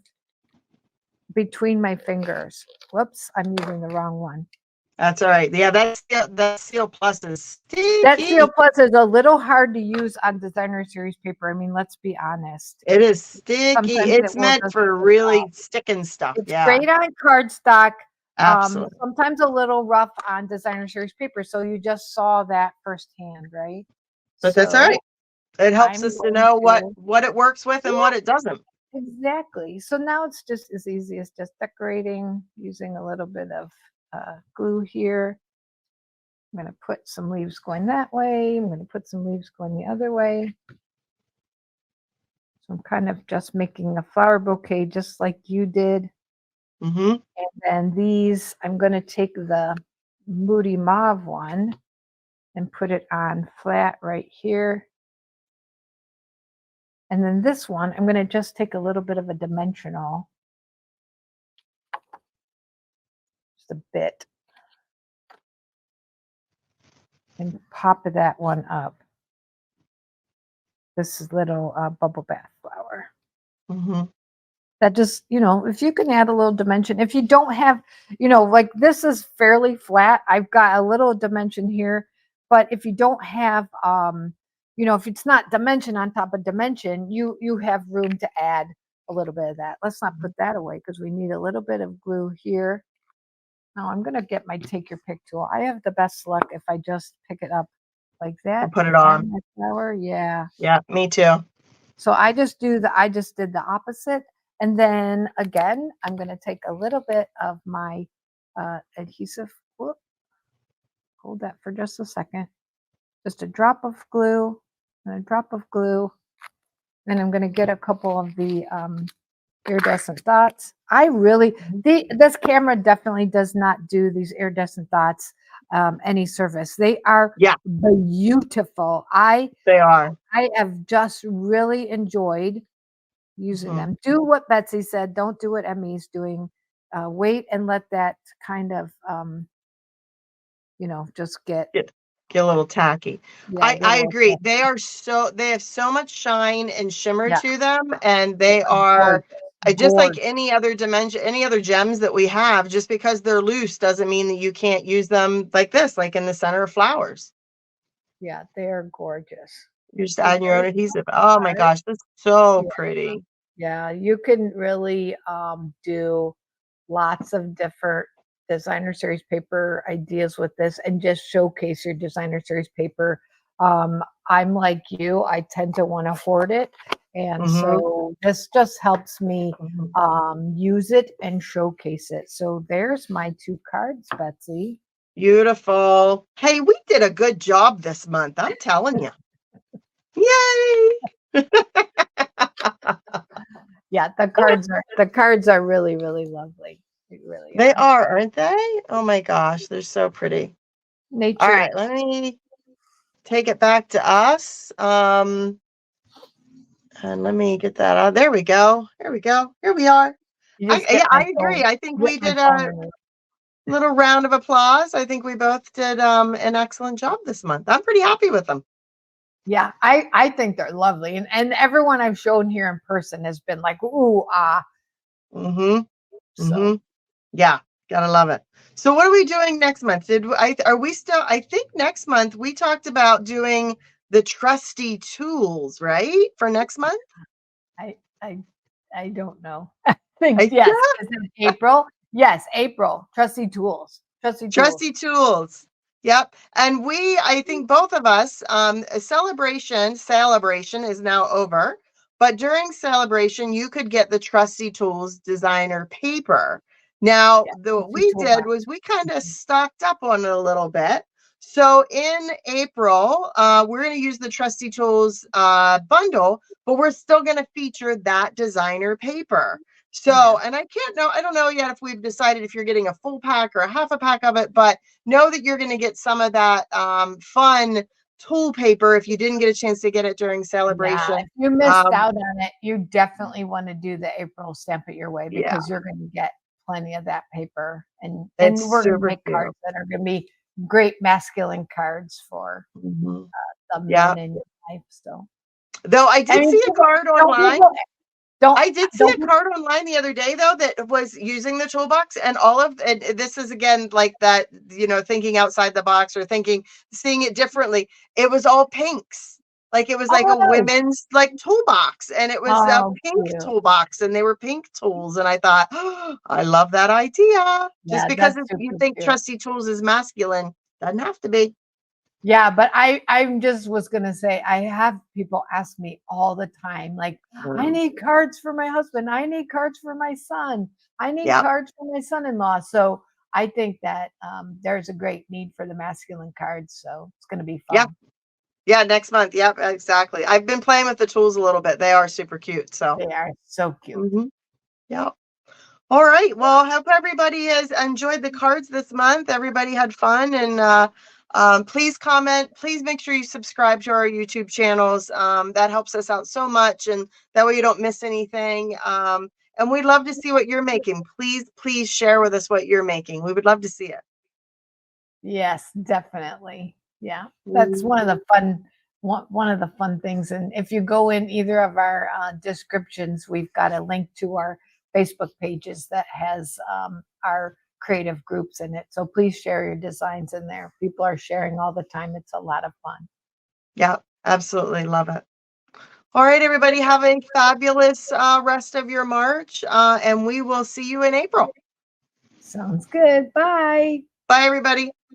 Speaker 1: between my fingers. Whoops, I'm using the wrong one.
Speaker 2: That's all right. Yeah, that Seal Plus is sticky.
Speaker 1: That Seal Plus is a little hard to use on designer series paper. I mean, let's be honest.
Speaker 2: It is sticky.
Speaker 1: Sometimes
Speaker 2: It's
Speaker 1: it will
Speaker 2: meant
Speaker 1: just
Speaker 2: for
Speaker 1: get
Speaker 2: really
Speaker 1: off.
Speaker 2: sticking stuff.
Speaker 1: It's
Speaker 2: Yeah,
Speaker 1: great on cardstock.
Speaker 2: absolutely.
Speaker 1: Sometimes a little rough on designer series paper. So you just saw that firsthand, right?
Speaker 2: But that's all right. It helps
Speaker 1: I'm
Speaker 2: us to
Speaker 1: going
Speaker 2: know
Speaker 1: to-
Speaker 2: what it works with and what it doesn't.
Speaker 1: Exactly. So now it's just as easy as just decorating using a little bit of glue here. I'm going to put some leaves going that way. I'm going to put some leaves going the other way. So I'm kind of just making a flower bouquet just like you did.
Speaker 2: Mm-hmm.
Speaker 1: And then these, I'm going to take the Moody Mauve one and put it on flat right here. And then this one, I'm going to just take a little bit of a dimensional, just a bit, and pop that one up. This is little bubble bath flower.
Speaker 2: Mm-hmm.
Speaker 1: That just, if you can add a little dimension, if you don't have, like this is fairly flat. I've got a little dimension here, but if you don't have, if it's not dimension on top of dimension, you have room to add a little bit of that. Let's not put that away because we need a little bit of glue here. Now I'm going to get my take your pick tool. I have the best luck if I just pick it up like that.
Speaker 2: I'll put it on.
Speaker 1: My flower. Yeah.
Speaker 2: Yeah, me too.
Speaker 1: So I just did the opposite. And then again, I'm going to take a little bit of my adhesive. Whoop, hold that for just a second. Just a drop of glue and a drop of glue. And I'm going to get a couple of the iridescent dots. I really, this camera definitely does not do these iridescent dots any service. They are beautiful.
Speaker 2: They are.
Speaker 1: I have just really enjoyed using them. Do what Betsy said. Don't do what M.E.'s doing. Wait and let that kind of, just get
Speaker 2: a little tacky.
Speaker 1: Yeah,
Speaker 2: I agree. They have so much shine and shimmer to them, and they are just like any other dimension, any other gems that we have. Just because they're loose doesn't mean that you can't use them like this, like in the center of flowers.
Speaker 1: Yeah, they're gorgeous.
Speaker 2: You're just adding your own adhesive. Oh my gosh, that's so pretty.
Speaker 1: Yeah, you can really do lots of different designer series paper ideas with this and just showcase your designer series paper. I'm like you, I tend to want to hoard it. And so this just helps me use it and showcase it. So there's my 2 cards, Betsy.
Speaker 2: Beautiful. Hey, we did a good job this month. I'm telling you. Yay!
Speaker 1: Yeah, the cards are really, really lovely.
Speaker 2: They are, aren't they? Oh my gosh, they're so pretty.
Speaker 1: Nature.
Speaker 2: All right, let me take it back to us. And let me get that out. There we go. Here we go. Here we are. I agree. I think we did a little round of applause. I think we both did an excellent job this month. I'm pretty happy with them.
Speaker 1: Yeah, I think they're lovely. And everyone I've shown here in person has been like, ooh, ah.
Speaker 2: So. Yeah, gotta love it. So what are we doing next month? I think next month we talked about doing the trusty tools, right? For next month?
Speaker 1: I don't know. I think yes. Is it April? Yes, April. Trusty tools.
Speaker 2: Trusty tools. Yep. And I think both of us, celebration is now over. But during celebration, you could get the Trusty Tools designer paper. Now, what we did was we kind of stocked up on it a little bit. So in April, we're going to use the Trusty Tools bundle, but we're still going to feature that designer paper. So, and I don't know yet if we've decided if you're getting a full pack or a half a pack of it, but know that you're going to get some of that fun tool paper if you didn't get a chance to get it during celebration.
Speaker 1: If you missed out on it, you definitely want to do the April Stamp It Your Way, because you're going to get plenty of that paper, and we're going to make cards that are going to be great masculine cards for the men in your life. So,
Speaker 2: though I did see a card online. I did see a card online the other day, though, that was using the toolbox, and this is again like that, you know, thinking outside the box or seeing it differently. It was all pinks. Like it was like a women's like toolbox, and it was a pink toolbox, and they were pink tools. And I thought, oh, I love that idea. Just because you think Trusty Tools is masculine, doesn't have to be.
Speaker 1: Yeah, but I just was going to say, I have people ask me all the time, like, I need cards for my husband. I need cards for my son. I need cards for my son-in-law. So I think that there's a great need for the masculine cards. So it's going to be fun.
Speaker 2: Yeah, next month. Yep, exactly. I've been playing with the tools a little bit. They are super cute. So
Speaker 1: they are so cute.
Speaker 2: Yep. All right. Well, hope everybody has enjoyed the cards this month. Everybody had fun, and please comment. Please make sure you subscribe to our YouTube channels. That helps us out so much, and that way you don't miss anything. And we'd love to see what you're making. Please share with us what you're making. We would love to see it.
Speaker 1: Yes, definitely. Yeah, that's one of the fun things. And if you go in either of our descriptions, we've got a link to our Facebook pages that has our creative groups in it. So please share your designs in there. People are sharing all the time. It's a lot of fun.
Speaker 2: Yeah, absolutely love it. All right, everybody, have a fabulous rest of your March, and we will see you in April.
Speaker 1: Sounds good. Bye.
Speaker 2: Bye, everybody.